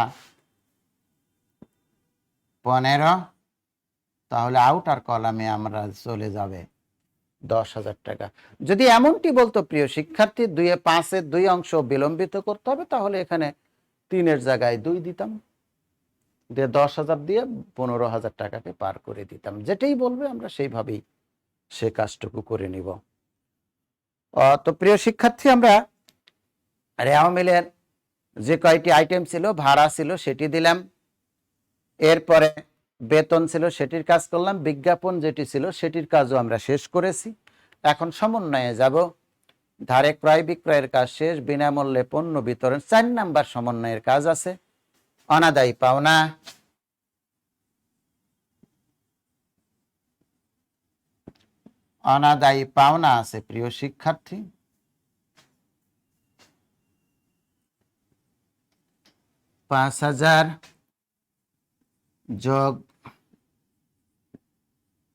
15, তাহলে আউটার কলামে আমরা চলে যাবে 10,000 টাকা। যদি এমনটি বলতো প্রিয় শিক্ষার্থী 2/5-এর 2 অংশ বিলম্বিত করতে হবে, তাহলে এখানে 3-এর জায়গায় 2 দিতাম, দিয়ে 10,000 দিয়ে 15,000 টাকাকে পার করে দিতাম। যেটাই বলবে আমরা সেইভাবেই সে কাজটুকু করে নিব। তো প্রিয় শিক্ষার্থী, আমরা রেওয়া মিলের যে কয়টি আইটেম ছিল, ভাড়া ছিল সেটি দিলাম, এরপরে বেতন ছিল সেটির কাজ করলাম, বিজ্ঞাপন যেটি ছিল সেটির কাজও আমরা শেষ করেছি। এখন সমন্বয়ে যাব, ধারে ক্রয় বিক্রয়ের কাজ শেষ, বিনামূল্যে পণ্য বিতরণ 4 নাম্বার সমন্বয়ের কাজ আছে, অনাদায়ী পাওনা, অনাদায়ী পাওনা আছে প্রিয় শিক্ষার্থী, 5,000 যোগ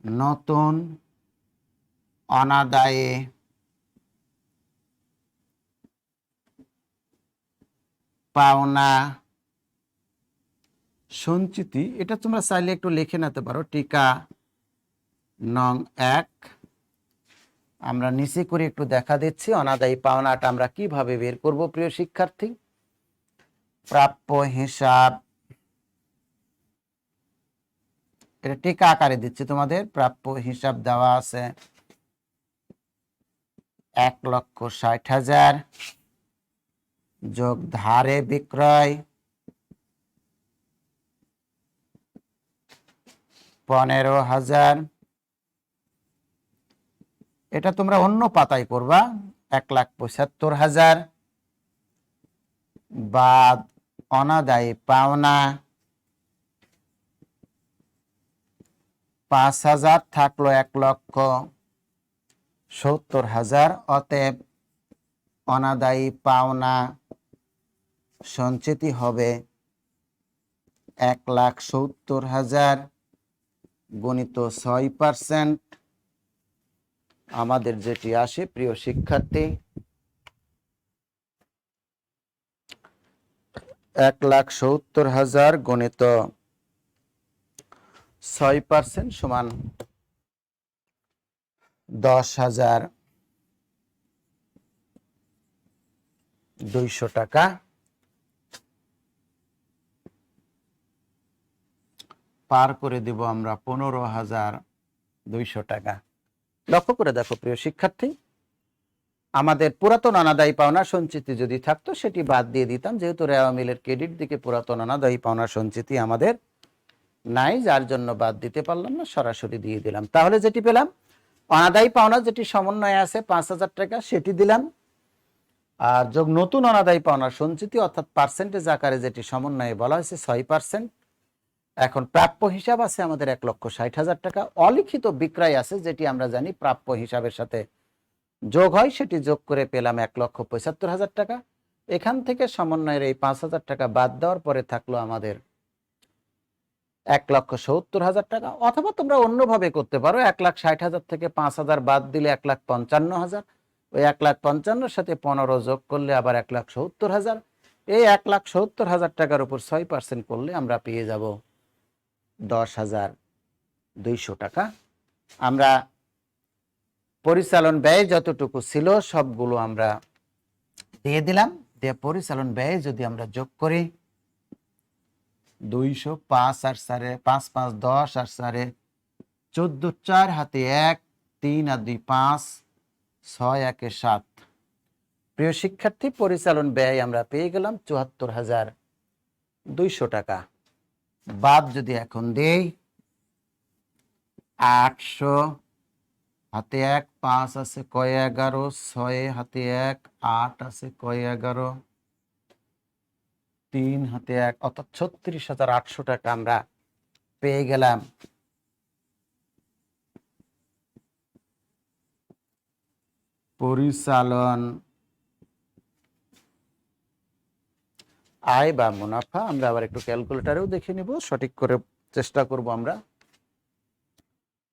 নতুন অনাদায়ী পাওনা সঞ্চিতি, এটা তোমরা চাইলে একটু লিখে নিতে পারো, টিকা নং 1। আমরা নিচে করে একটু দেখা দিচ্ছি অনাদায়ী পাওনাটা আমরা কিভাবে বের করব প্রিয় শিক্ষার্থী। প্রাপ্য হিসাব, এটা টিকা আকারে দিচ্ছি তোমাদের, প্রাপ্য হিসাব দেওয়া আছে 1,60,000 যোগ ধারে বিক্রয় 15,000, এটা তোমরা অন্য পাতায় করবা, 1,75,000 বাদ অনাদায়ী পাওনা 5,000, থাকলো 1,70,000, অতএব অনাদায়ী পাওনা সঞ্চিতি হবে 1,70,000 গুণিত 6%, আমাদের যেটি আসে প্রিয় শিক্ষার্থী 1,70,000 গুণিত 6% সমান 10,200 টাকা। পার করে দেব আমরা 15,200 টাকা। লক্ষ্য করে দেখো প্রিয় শিক্ষার্থী, আমাদের পুরাতন অনাদায়ী পাওনা সঞ্চিতি যদি থাকতো সেটি বাদ দিয়ে দিতাম, যেহেতু রেওয়া মিলের ক্রেডিট দিকে পুরাতন অনাদায়ী পাওনা সঞ্চিতি আমাদের নাই, যার জন্য বাদ দিতে পারলাম না, সরাসরি দিয়ে দিলাম। তাহলে যেটি পেলাম, অনাদায়ী পাওনা যেটি সমন্বয়ে আছে 5,000 টাকা সেটি দিলাম, আর যোগ নতুন অনাদায়ী পাওনা সঞ্চিতি অর্থাৎ পার্সেন্টেজ আকারে যেটি সমন্বয়ে বলা হয়েছে 6%। এখন প্রাপ্য হিসাব আছে আমাদের 1,60,000 টাকা। অলিখিত বিক্রয় আছে যেটি আমরা জানি প্রাপ্য হিসাবের সাথে যোগ হয়, সেটি যোগ করে পেলাম 1,75,000 টাকা। এখান থেকে সমন্বয়ের এই 5,000 টাকা বাদ দেওয়ার পরে থাকলো আমাদের 1,70,000 টাকা। অথবা তোমরা অন্যভাবে করতে পারো, 1,60,000 থেকে 5,000 বাদ দিলে 1,55,000, ওই 1,55,000 সাথে 15 যোগ করলে আবার 1,70,000। এই 1,70,000 টাকার উপর 6% করলে আমরা পেয়ে যাব 10,200 টাকা। আমরা পরিচালন ব্যয় যতটুকু ছিল সবগুলো আমরা দিয়ে দিলাম, দিয়ে পরিচালন ব্যয় যদি আমরা যোগ করি 200, 5 আর 5 5 10 আর 14, 4 হাতে 1, 3 আর 2 5, 6 1 7। প্রিয় শিক্ষার্থী, পরিচালন ব্যয় আমরা পেয়ে গেলাম 74,200 টাকা। বাদ যদি এখন দেই 800 হাতে 1, 5 আছে কয় 11, 6 হাতে 1, 8 আছে কয় 11, 3 হাতে 1, অর্থাৎ 36,800 টাকা আমরা পেয়ে গেলাম। পরিচালন আয় বা মুনাফা। আমরা আবার একটু ক্যালকুলেটরেও দেখে নিব, সঠিক করে চেষ্টা করব আমরা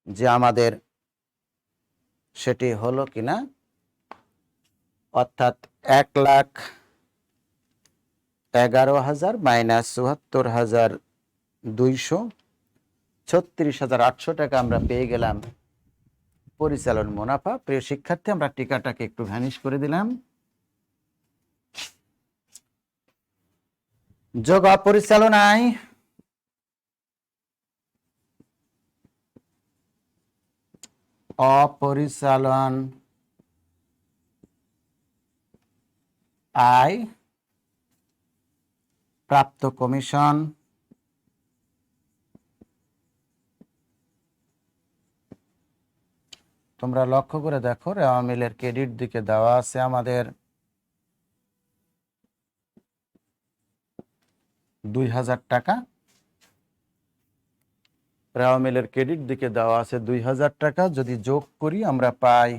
যে আমাদের সেটি হলো কিনা। অর্থাৎ 1,11,000 মাইনাস 74,200, 36,800 টাকা আমরা পেয়ে গেলাম পরিচালন মুনাফা। প্রিয় শিক্ষার্থী, আমরা টিকাটাকে একটু ভ্যানিশ করে দিলাম। যোগ অপরিচালন আয়, অপরিচালন আয়, প্রাপ্ত কমিশন, তোমরা লক্ষ্য করে দেখো রেওয়া মিলের ক্রেডিট দিকে দেওয়া আছে আমাদের 2,000 টাকা। রেওয়া মিলের ক্রেডিট দিকে দেওয়া আছে 2,000 টাকা। যদি যোগ করি আমরা পাই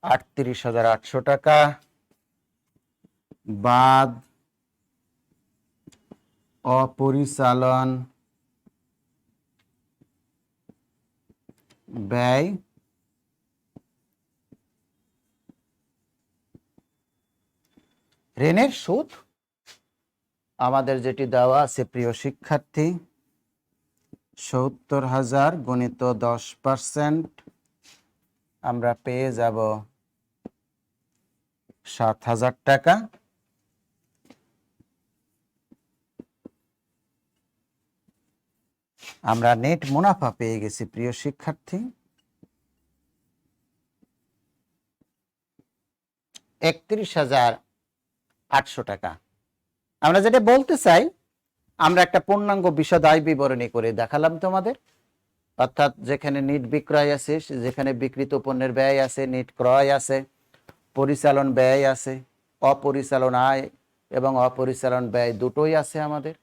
38,800 টাকা। বাদ অপরিচালন ব্যয়, ঋণের সুদ আমাদের যেটি দেওয়া আছে প্রিয় শিক্ষার্থী 70,000 গুণিত 10%, আমরা পেয়ে যাব 7,000 টাকা। আমরা নেট মুনাফা পেয়ে গেছি প্রিয় শিক্ষার্থী 31,800 টাকা। আমরা যেটা বলতে চাই, আমরা একটা পূর্ণাঙ্গ বিশদ আয় বিবরণী করে দেখালাম তোমাদের। অর্থাৎ যেখানে নিট বিক্রয় আছে, যেখানে বিক্রিত পণ্যের ব্যয় আছে, নিট ক্রয় আছে, পরিচালন ব্যয় আছে, অপরিচালন আয় এবং অপরিচালন ব্যয় দুটোই আছে আমাদের।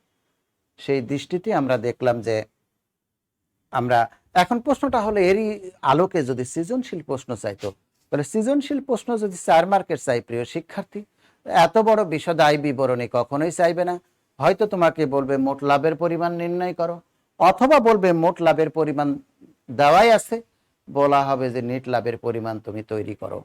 সেই দৃষ্টিতে আমরা দেখলাম যে আমরা এখন প্রশ্নটা হলো এরই আলোকে যদি সৃজনশীল প্রশ্ন চাইতো, তাহলে সৃজনশীল প্রশ্ন যদি 4 মার্কের চাই প্রিয় শিক্ষার্থী, এত বড় বিশদ আয় বিবরণী কখনোই চাইবে না। হয়তো তোমাকে বলবে মোট লাভের পরিমাণ নির্ণয় করো, অথবা বলবে মোট লাভের পরিমাণ দেওয়াই আছে, বলা হবে যে নেট লাভের পরিমাণ তুমি তৈরি করো।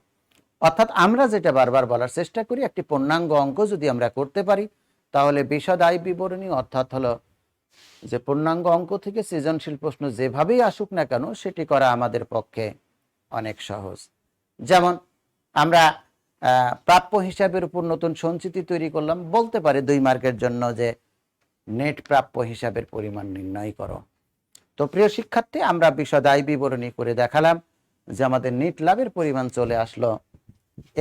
অর্থাৎ আমরা যেটা বারবার বলার চেষ্টা করি, একটি পূর্ণাঙ্গ অঙ্ক যদি আমরা করতে পারি তাহলে বিশদ আয় বিবরণী অর্থাৎ হলো যে পূর্ণাঙ্গ অঙ্ক থেকে সৃজনশীল প্রশ্ন যেভাবেই আসুক না কেন সেটি করা আমাদের পক্ষে অনেক সহজ। যেমন আমরা প্রাপ্য হিসাবের উপর নতুন সঞ্চিতি তৈরি করলাম, বলতে পারি 2 মার্কের জন্য যে নেট প্রাপ্য হিসাবের পরিমাণ নির্ণয় করো। তো প্রিয় শিক্ষার্থী, আমরা বিশদ আয় বিবরণী করে দেখালাম যে আমাদের নেট লাভের পরিমাণ চলে আসলো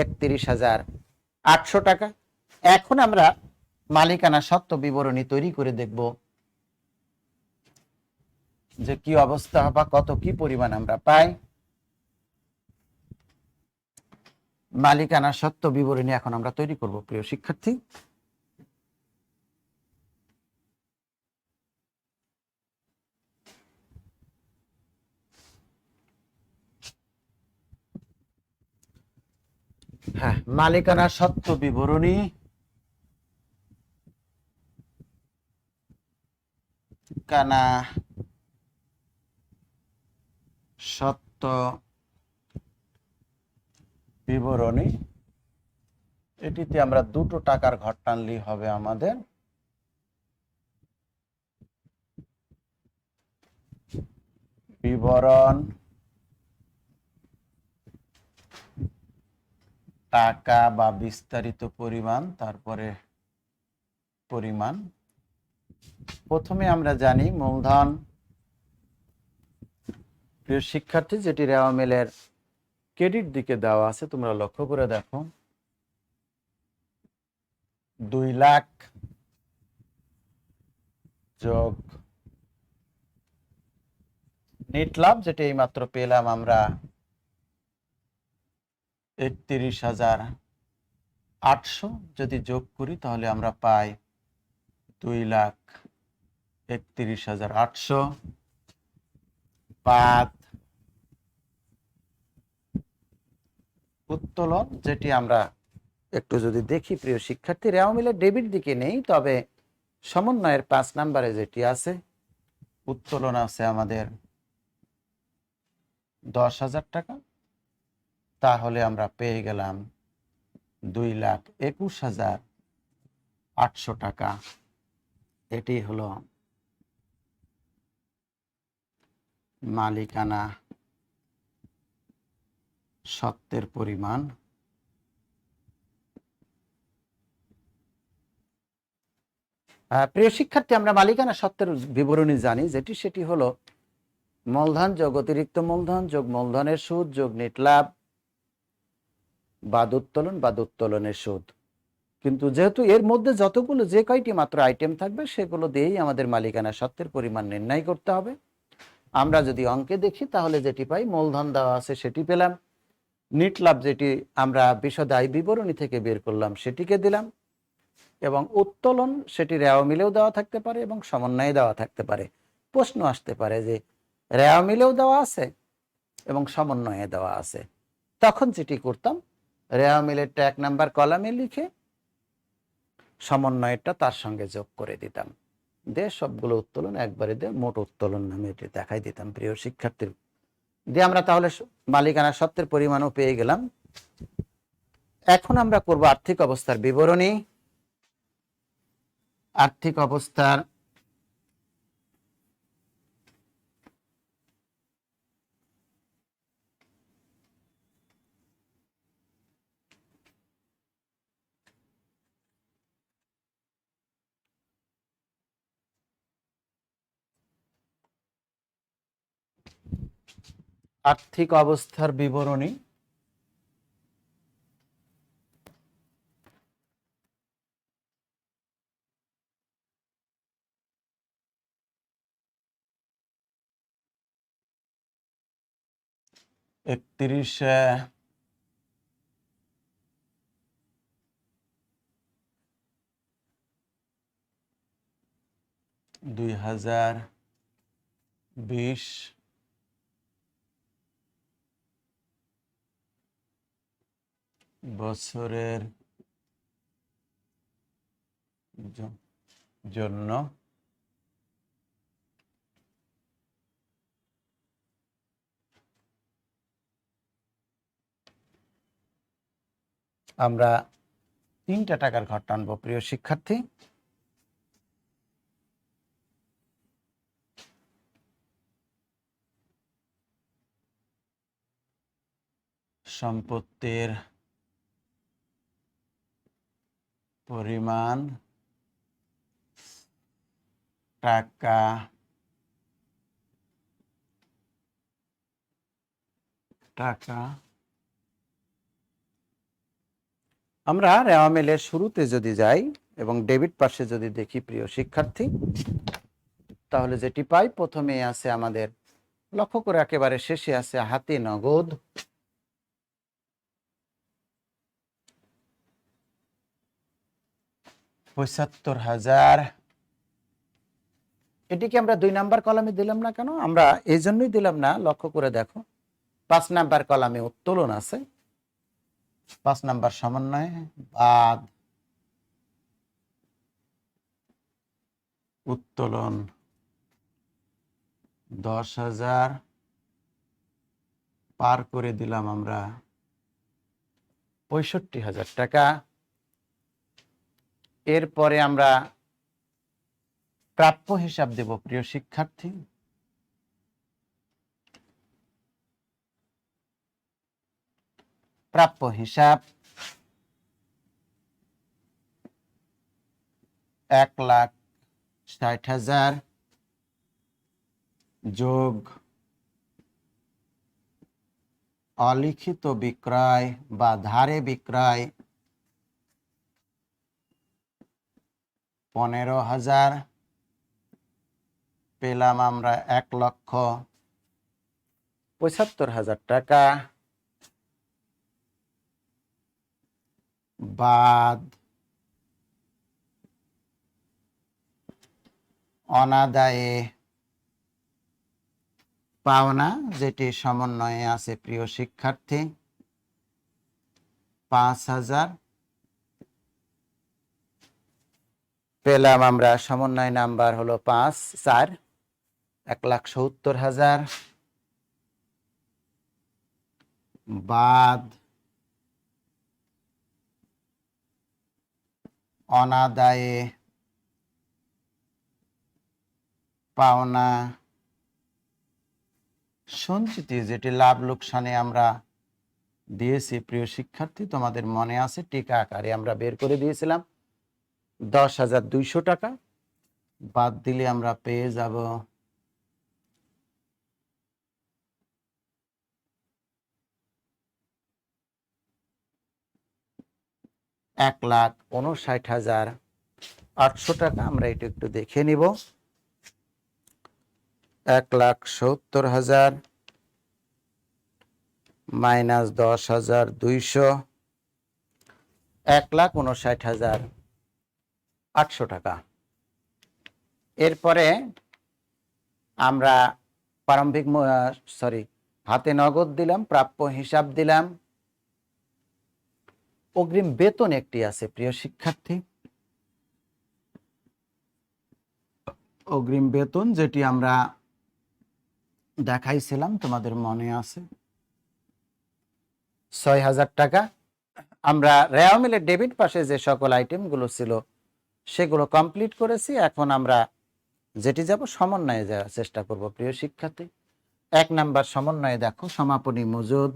31,800 টাকা। এখন আমরা মালিকানা সত্ত্ব বিবরণী তৈরি করে দেখব যে কি অবস্থা বা কত কি পরিমাণ আমরা পাই। মালিকানা সত্ত্ব বিবরণী এখন আমরা তৈরি করব প্রিয় শিক্ষার্থী। হ্যাঁ, মালিকানা সত্ত্ব বিবরণী কানা সত্ত্ব বিবরণী, এটিতে আমরা দুটো টাকার ঘর টানলেই হবে আমাদের। বিবরণ টাকা বা বিস্তারিত পরিমাণ, তারপরে পরিমাণ। প্রথমে আমরা জানি মূলধন। প্রিয় শিক্ষার্থী, যেটি রেওয়া মিলের ক্রেডিট দিকে দেওয়া আছে, তোমরা লক্ষ্য করে দেখো 2 লাখ যোগ নেট লাভ, যেটা এই মাত্র পেলাম আমরা 31,800। যদি যোগ করি তাহলে আমরা পাই 2,31,800 বাদ উত্তোলন, যেটি আমরা একটু যদি দেখি প্রিয় শিক্ষার্থী, রেওয়া মিলের ডেবিট দিকে নেই, তবে সমন্বয়ের 5 নম্বরে যেটি আছে উত্তোলন আছে আমাদের 10,000 টাকা। তাহলে আমরা পেয়ে গেলাম 2,21,800 টাকা। এটি হলো মালিকানা সত্ত্বের পরিমাণ। প্রিয় শিক্ষার্থী, আমরা মালিকানা সত্ত্বের বিবরণী জানি, সেটি হলো মূলধন যোগ অতিরিক্ত মূলধন যোগ মূলধনের সুদ যোগ নেট লাভ বাদ উত্তোলনের সুদ। কিন্তু যেহেতু এর মধ্যে যতগুলো যে কয়টি মাত্র আইটেম থাকবে সেগুলো দিয়েই আমাদের মালিকানা সত্ত্বের পরিমাণ নির্ণয় করতে হবে। আমরা যদি অঙ্কে দেখি তাহলে যেটি পাই, মূলধন দেওয়া আছে সেটি পেলাম, নেট লাভ যেটি আমরা বিশদ আয় বিবরণী থেকে বের করলাম সেটিকে দিলাম, এবং উত্তোলন সেটি রেওয়া মিলেও দেওয়া থাকতে পারে এবং সমন্বয়ে দেওয়া থাকতে পারে। প্রশ্ন আসতে পারে যে রেওয়া মিলেও দেওয়া আছে এবং সমন্বয়ে দেওয়া আছে, তখন যেটি করতাম, রেওয়া মিলেরটা 1 নাম্বার কলামে লিখে সমন্বয়েরটা তার সঙ্গে যোগ করে দিতাম, দিয়ে সবগুলো উত্তোলন একবারে দিয়ে মোট উত্তোলন নামে এটি দেখাই দিতাম প্রিয় শিক্ষার্থী। দিয়ে আমরা তাহলে মালিকানা সত্ত্বের পরিমাণও পেয়ে গেলাম। এখন আমরা করব আর্থিক অবস্থার বিবরণী। আর্থিক অবস্থার বিবরণী একত্রিশ 2020 বছরের জন্য আমরা 3টা টাকার ঘর টানবো প্রিয় শিক্ষার্থী। সম্পত্তির পরিমাণ টাকা টাকা আমরা রেওয়া মেলের শুরুতে যদি যাই এবং ডেবিট পাশে যদি দেখি প্রিয় শিক্ষার্থী, তাহলে যেটি পাই প্রথমে আছে আমাদের, লক্ষ্য করে একেবারে শেষে আছে হাতে নগদ, $৭৫,০০০। এটিকে আমরা 2 নাম্বার কলামে দিলাম না কেন? আমরা এই জন্যই দিলাম না, লক্ষ্য করে দেখো 5 নাম্বার কলামে উত্তোলন আছে, 5 নাম্বার সমন্বয় বাদ উত্তোলন 10,000 পার করে দিলাম আমরা 65,000 টাকা। এরপরে আমরা প্রাপ্য হিসাব দেব প্রিয় শিক্ষার্থী, প্রাপ্য হিসাব 1,60,000 যোগ অলিখিত বিক্রয় বা ধারে বিক্রয় 15,000, পেলাম আমরা 1,75,000 টাকা বাদ অনাদায়ে পাওনা, যেটি সমন্বয়ে আছে প্রিয় শিক্ষার্থী 5,000, পেলাম আমরা সমন্বয় নাম্বার হলো 5 4 1,70,000 বাদ অনাদায়ে পাওনা সঞ্চিতি, যেটি লাভ লোকসানে আমরা দিয়েছি প্রিয় শিক্ষার্থী, তোমাদের মনে আছে টিকা আকারে আমরা বের করে দিয়েছিলাম 10,200 টাকা, বাদ দিলে আমরা পেয়ে যাব 1,59,800 টাকা। আমরা এটা একটু দেখে নিব, 1,70,000 মাইনাস 10,200, 1,59,800 টাকা। এরপরে আমরা প্রারম্ভিক হাতে নগদ দিলাম, প্রাপ্য হিসাব দিলাম, অগ্রিম বেতন একটি আছে প্রিয় শিক্ষার্থী, অগ্রিম বেতন যেটি আমরা দেখাইছিলাম তোমাদের মনে আছে 6,000 টাকা। আমরা রেওয়া মিলের ডেবিট পাশে যে সকল আইটেমগুলো ছিল সেগুলো কমপ্লিট করেছি। এখন আমরা যেটি যাব সমন্বয়ে যাওয়ার চেষ্টা করব প্রিয় শিক্ষার্থী। 1 নাম্বার সমন্বয়ে দেখো সমাপনী মজুদ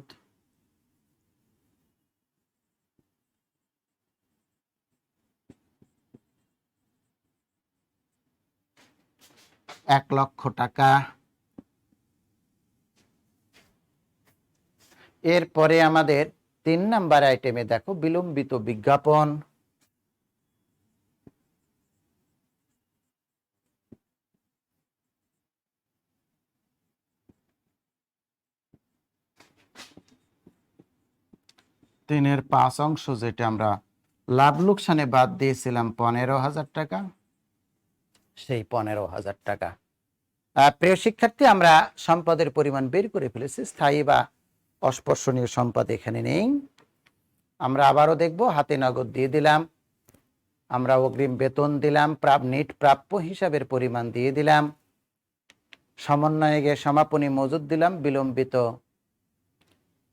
$1,00,000 টাকা। এরপরে আমাদের 3 নাম্বার আইটেমে দেখো বিলম্বিত বিজ্ঞাপন তিনের 5 অংশ, যেটা আমরা লাভ লোকসানে বাদ দিয়েছিলাম 15,000 টাকা, সেই 15,000 টাকা। প্রিয় শিক্ষার্থী, আমরা সম্পদের পরিমাণ বের করে ফেলেছি, স্থায়ী বা অস্পর্শনীয় সম্পদ এখানে নেই। আমরা আবারও দেখব, হাতে নগদ দিয়ে দিলাম, আমরা অগ্রিম বেতন দিলাম, নেট প্রাপ্য হিসাবের পরিমাণ দিয়ে দিলাম, সমন্বয়ে গিয়ে সমাপনী মজুদ দিলাম, বিলম্বিত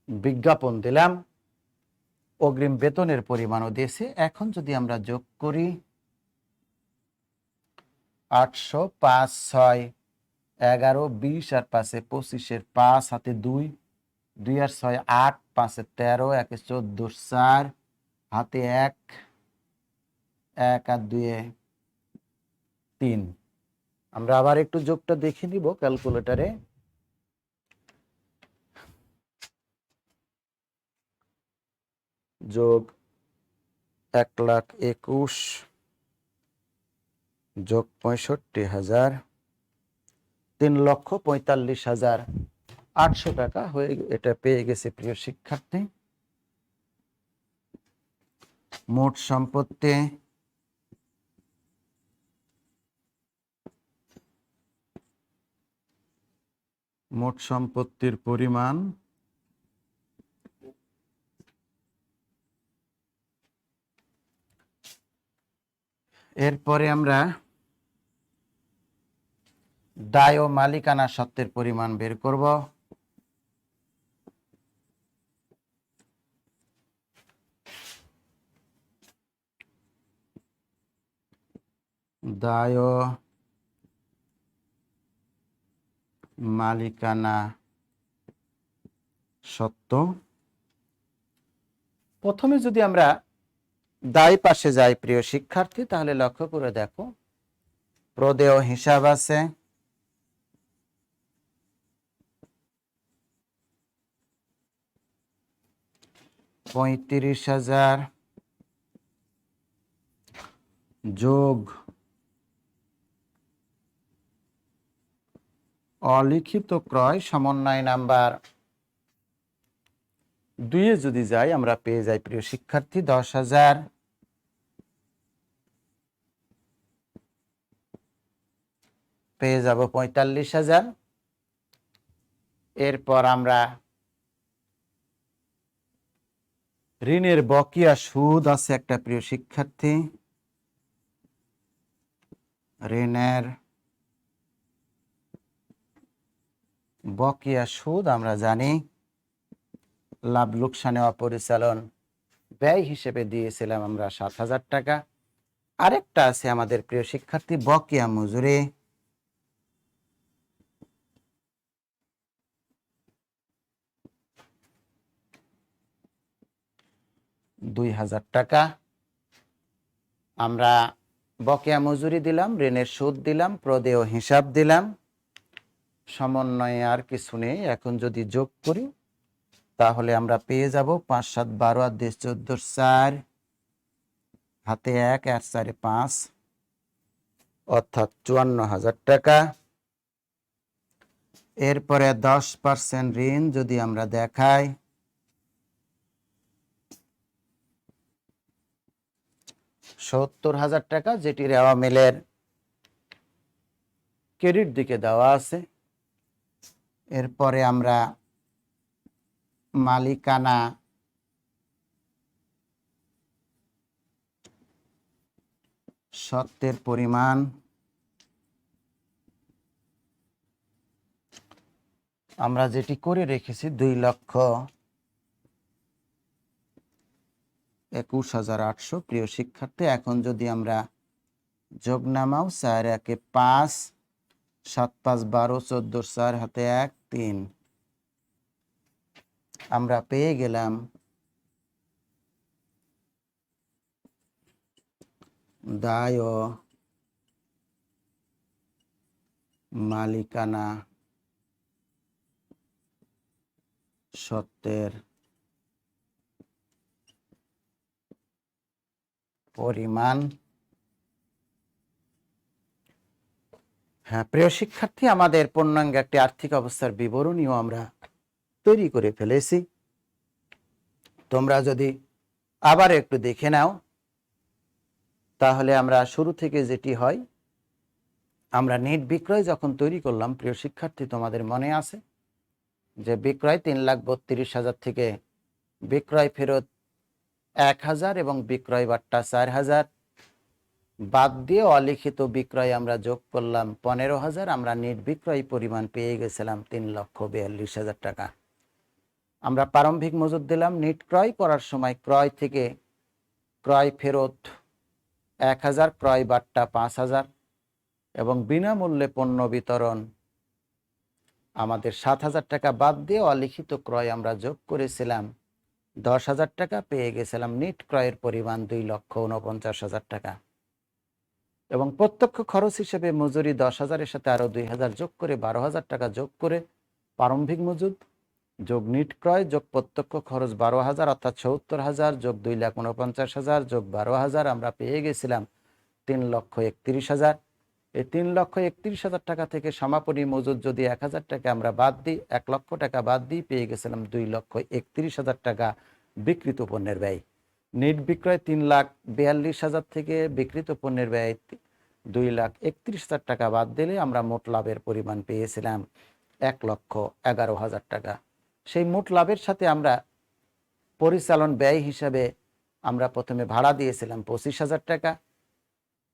বিজ্ঞাপন দিলাম, অগ্রিম বেতনের পরিমাণও দিয়েছি। এখন যদি আমরা যোগ করি 800 5 6 11 20 আর 5 25, 5 হাতে 2 2 আর 6 8 5 13 1 14 4 হাতে 1 1 আর 2 3 আমরা আবার একটু যোগটা দেখে নিব ক্যালকুলেটরে। যোগ 1,21,000 যোগ 65,000 3,45,800 টাকা হয়ে এটা পেয়ে গেছে প্রিয় শিক্ষার্থী। মোট সম্পত্তি মোট সম্পত্তির পরিমাণ এরপরে আমরা দায় ও মালিকানা সত্ত্বের পরিমাণ বের করব। দায় ও মালিকানা সত্ত্ব, প্রথমে যদি আমরা দায় পাশে যাই প্রিয় শিক্ষার্থী, তাহলে লক্ষ্য করে দেখো প্রদেয় হিসাব আছে, $35,000 যোগ অলিখিত ক্রয় সমন্বয় নাম্বার 2 যদি যাই আমরা পেয়ে যাই প্রিয় শিক্ষার্থী 10,000 পেয়ে যাব 45,000। এরপর আমরা ঋণের বকেয়া সুদ আছে একটা প্রিয় শিক্ষার্থী, ঋণের বকেয়া সুদ আমরা জানি লাভ লোকসানে অপরিচালন ব্যয় হিসেবে দিয়েছিলাম আমরা 7,000 টাকা। আরেকটা আছে আমাদের প্রিয় শিক্ষার্থী বকেয়া মজুরি, $2,000 টাকা। আমরা বকেয়া মজুরি দিলাম, ঋণের সুদ দিলাম, প্রদেয় হিসাব দিলাম, সমন্বয়ে আর কিছু নেই। এখন যদি যোগ করি তাহলে আমরা পেয়ে যাব 5, 7, 12 আর 10, 14, 4 হাতে 1 আর 4, 5 অর্থাৎ 54,000 টাকা। এরপরে 10% ঋণ যদি আমরা দেখাই, $70,000 টাকা, যেটি রেওয়া মিলের ক্রেডিট দিকে দেওয়া আছে। এরপরে আমরা মালিকানা সত্ত্বের পরিমাণ আমরা যেটি করে রেখেছি 2,21,800 প্রিয় শিক্ষার্থী। এখন যদি আমরা যোগ নামাও 4 একে 5, 7, 5, 12, 14, 4 হাতে 1, 3 আমরা পেয়ে গেলাম দায় ও মালিকানা সত্ত্বের পরিমাণ। হ্যাঁ প্রিয় শিক্ষার্থী, আমাদের পূর্ণাঙ্গ একটি আর্থিক অবস্থার বিবরণীও আমরা তৈরি করে ফেলেছি। তোমরা যদি আবার একটু দেখে নাও তাহলে আমরা শুরু থেকে যেটি হয়, আমরা নেট বিক্রয় যখন তৈরি করলাম প্রিয় শিক্ষার্থী, তোমাদের মনে আছে যে বিক্রয় 3,32,000 থেকে বিক্রয় ফেরত 1,000 এবং বিক্রয় বাট্টা 4,000 বাদ দিয়ে অলিখিত বিক্রয় আমরা যোগ করলাম 15,000। আমরা নেট বিক্রয় পরিমাণ পেয়ে গেছিলাম 3,42,000 টাকা। আমরা প্রারম্ভিক মজুত দিলাম, নেট ক্রয় করার সময় ক্রয় থেকে ক্রয় ফেরত 1,000, ক্রয় বাট্টা 5,000 এবং বিনামূল্যে পণ্য বিতরণ আমাদের 7,000 টাকা বাদ দিয়ে অলিখিত ক্রয় আমরা যোগ করেছিলাম 10,000 টাকা, পেয়ে গেছিলাম নেট ক্রয়ের পরিমাণ 2,49,000 টাকা। এবং প্রত্যক্ষ খরচ হিসেবে মজুরি 10,000-এর সাথে আরও 2,000 যোগ করে 12,000 টাকা যোগ করে প্রারম্ভিক মজুদ যোগ নিট ক্রয় যোগ প্রত্যক্ষ খরচ 12,000 অর্থাৎ 70,000 যোগ 2,49,000 যোগ 12,000 আমরা পেয়ে গেছিলাম 3,31,000। এই 3,31,000 টাকা থেকে সমাপনী মজুদ যদি 1,000 টাকা আমরা বাদ দিই, 1 লক্ষ টাকা বাদ দিই, পেয়ে গেছিলাম 2,31,000 টাকা বিক্রিত পণ্যের ব্যয়। নিট বিক্রয় 3,42,000 থেকে বিক্রিত পণ্যের ব্যয় 2,31,000 টাকা বাদ দিলে আমরা মোট লাভের পরিমাণ পেয়েছিলাম 1,11,000 টাকা। সেই মোট লাভের সাথে আমরা পরিচালন ব্যয় হিসাবে আমরা প্রথমে ভাড়া দিয়েছিলাম 25,000 টাকা,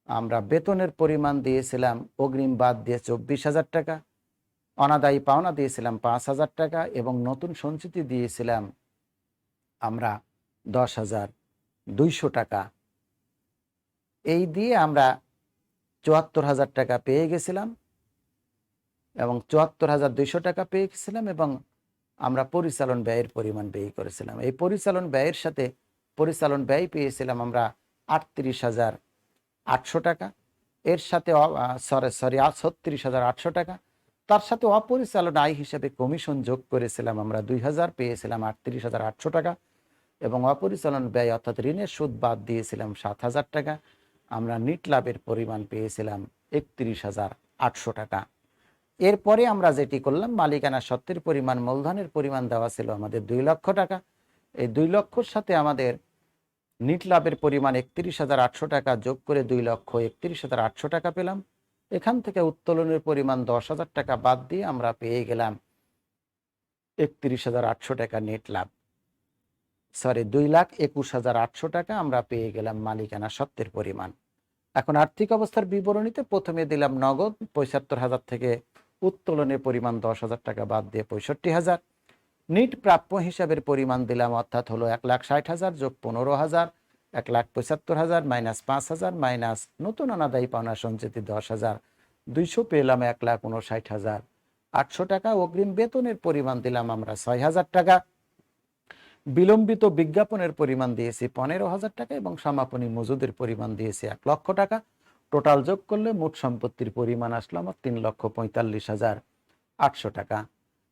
আমরা বেতনের পরিমাণ দিয়েছিলাম অগ্রিম বাদ দিয়ে 24,000 টাকা, অনাদায়ী পাওনা দিয়েছিলাম 5,000 টাকা এবং নতুন সঞ্চিতি দিয়েছিলাম আমরা 10,200 টাকা। এই দিয়ে আমরা 74,000 টাকা পেয়ে গেছিলাম এবং 74,200 টাকা পেয়ে গেছিলাম এবং আমরা পরিচালন ব্যয়ের পরিমাণ ব্যয় করেছিলাম। এই পরিচালন ব্যয়ের সাথে পরিচালন ব্যয় পেয়েছিলাম আমরা 38,800 টাকা, এর সাথে 36,800 টাকা। তার সাথে অপরিচালন আয় হিসেবে কমিশন যোগ করেছিলাম আমরা 2,000, পেয়েছিলাম 38,800 টাকা এবং অপরিচালন ব্যয় অর্থাৎ ঋণের সুদ বাদ দিয়েছিলাম 7,000 টাকা। আমরা নিট লাভের পরিমাণ পেয়েছিলাম 31,800 টাকা। এরপরে আমরা যেটি করলাম, মালিকানা সত্ত্বের পরিমাণ মূলধনের পরিমাণ দেওয়া ছিল আমাদের 2 লক্ষ টাকা। এই 2 লক্ষর সাথে আমাদের নিট লাভের পরিমাণ 31,800 টাকা যোগ করে 2,31,800 টাকা পেলাম। এখান থেকে উত্তোলনের পরিমাণ 10,000 টাকা বাদ দিয়ে আমরা পেয়ে গেলাম 31,800 টাকা নেট লাভ। 2,21,800 টাকা আমরা পেয়ে গেলাম মালিকানা সত্ত্বের পরিমাণ। এখন আর্থিক অবস্থার বিবরণীতে প্রথমে দিলাম নগদ 75,000 থেকে উত্তোলনের পরিমাণ 10,000 টাকা বাদ দিয়ে 65,000। নিট প্রাপ্য হিসাবের পরিমাণ দিলাম অর্থাৎ হলো 1,60,000 যোগ 15,000, 1,75,000 মাইনাস 5,000 মাইনাস নতুন অনাদায়ী পাওনা সঞ্চিতি 10,200 পেলাম 1,59,800 টাকা। অগ্রিম বেতনের পরিমাণ দিলাম আমরা 6,000 টাকা। বিলম্বিত বিজ্ঞাপনের পরিমাণ দিয়েছি 15,000 টাকা এবং সমাপনী মজুদের পরিমাণ দিয়েছি 1 লক্ষ টাকা। টোটাল যোগ করলে মোট সম্পত্তির পরিমাণ আসলো আমার 3,45,800 টাকা।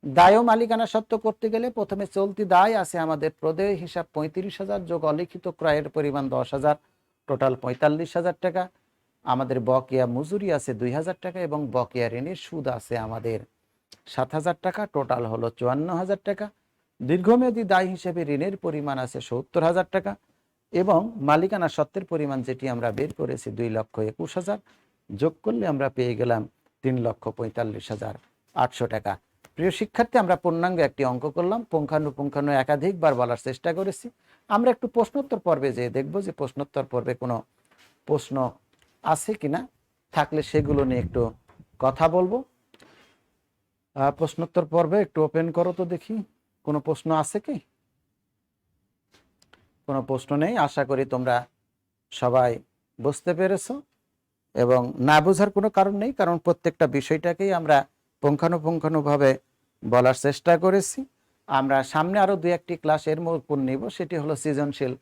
দায় ও মালিকানা সত্ত্ব করতে গেলে প্রথমে চলতি দায় আছে আমাদের প্রদেয় হিসাব 35,000 যোগ অলিখিত ক্রয়ের পরিমাণ 10,000, টোটাল 45,000 টাকা। আমাদের বকেয়া মজুরি আছে 2,000 টাকা এবং বকেয়া ঋণের সুদ আছে আমাদের 7,000 টাকা, টোটাল হলো 54,000 টাকা। দীর্ঘমেয়াদী দায় হিসেবে ঋণের পরিমাণ আছে 70,000 টাকা এবং মালিকানা সত্ত্বের পরিমাণ যেটি আমরা বের করেছি 2,21,000 যোগ করলে আমরা পেয়ে গেলাম 3,45,800 টাকা। প্রিয় শিক্ষার্থী, আমরা পূর্ণাঙ্গ একটি অঙ্ক করলাম, পুঙ্খানুপুঙ্খানু একাধিকবার বলার চেষ্টা করেছি। আমরা একটু প্রশ্নোত্তর পর্বে যেয়ে দেখব যে প্রশ্নোত্তর পর্বে কোনো প্রশ্ন আছে কিনা, থাকলে সেগুলো নিয়ে একটু কথা বলবো। প্রশ্নোত্তর পর্বে একটু ওপেন করো তো দেখি কোনো প্রশ্ন আছে কি। কোনো প্রশ্ন নেই। আশা করি তোমরা সবাই বুঝতে পেরেছো এবং না বোঝার কোনো কারণ নেই, কারণ প্রত্যেকটা বিষয়টাকেই আমরা পুঙ্খানুপুঙ্খানুভাবে বলার চেষ্টা করেছি। আমরা সামনে আরও 2-1টি ক্লাস এর উপর নিব, সেটি হলো সৃজনশীল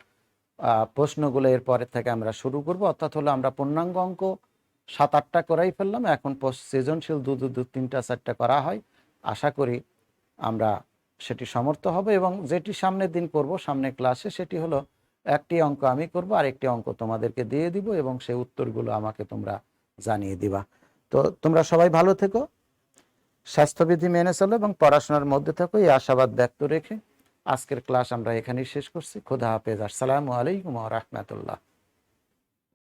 প্রশ্নগুলো এর পরের থেকে আমরা শুরু করব। অর্থাৎ হলো আমরা পূর্ণাঙ্গ অঙ্ক 7-8টা করাই ফেললাম, এখন সৃজনশীল 2-3টা-4টা করা হয়। আশা করি আমরা সেটি সমর্থ হবে এবং যেটি সামনের দিন করব, সামনে ক্লাসে, সেটি হলো একটি অঙ্ক আমি করব আর একটি অঙ্ক তোমাদেরকে দিয়ে দিব এবং সেই উত্তরগুলো আমাকে তোমরা জানিয়ে দিবা। তো তোমরা সবাই ভালো থেকো, স্বাস্থ্যবিধি মেনে চলো এবং পড়াশোনার মধ্যে থাকো, এই আশাবাদ ব্যক্ত রেখে আজকের ক্লাস আমরা এখানেই শেষ করছি। খোদা হাফেজ। আসসালামু আলাইকুম ওয়া রাহমাতুল্লাহ।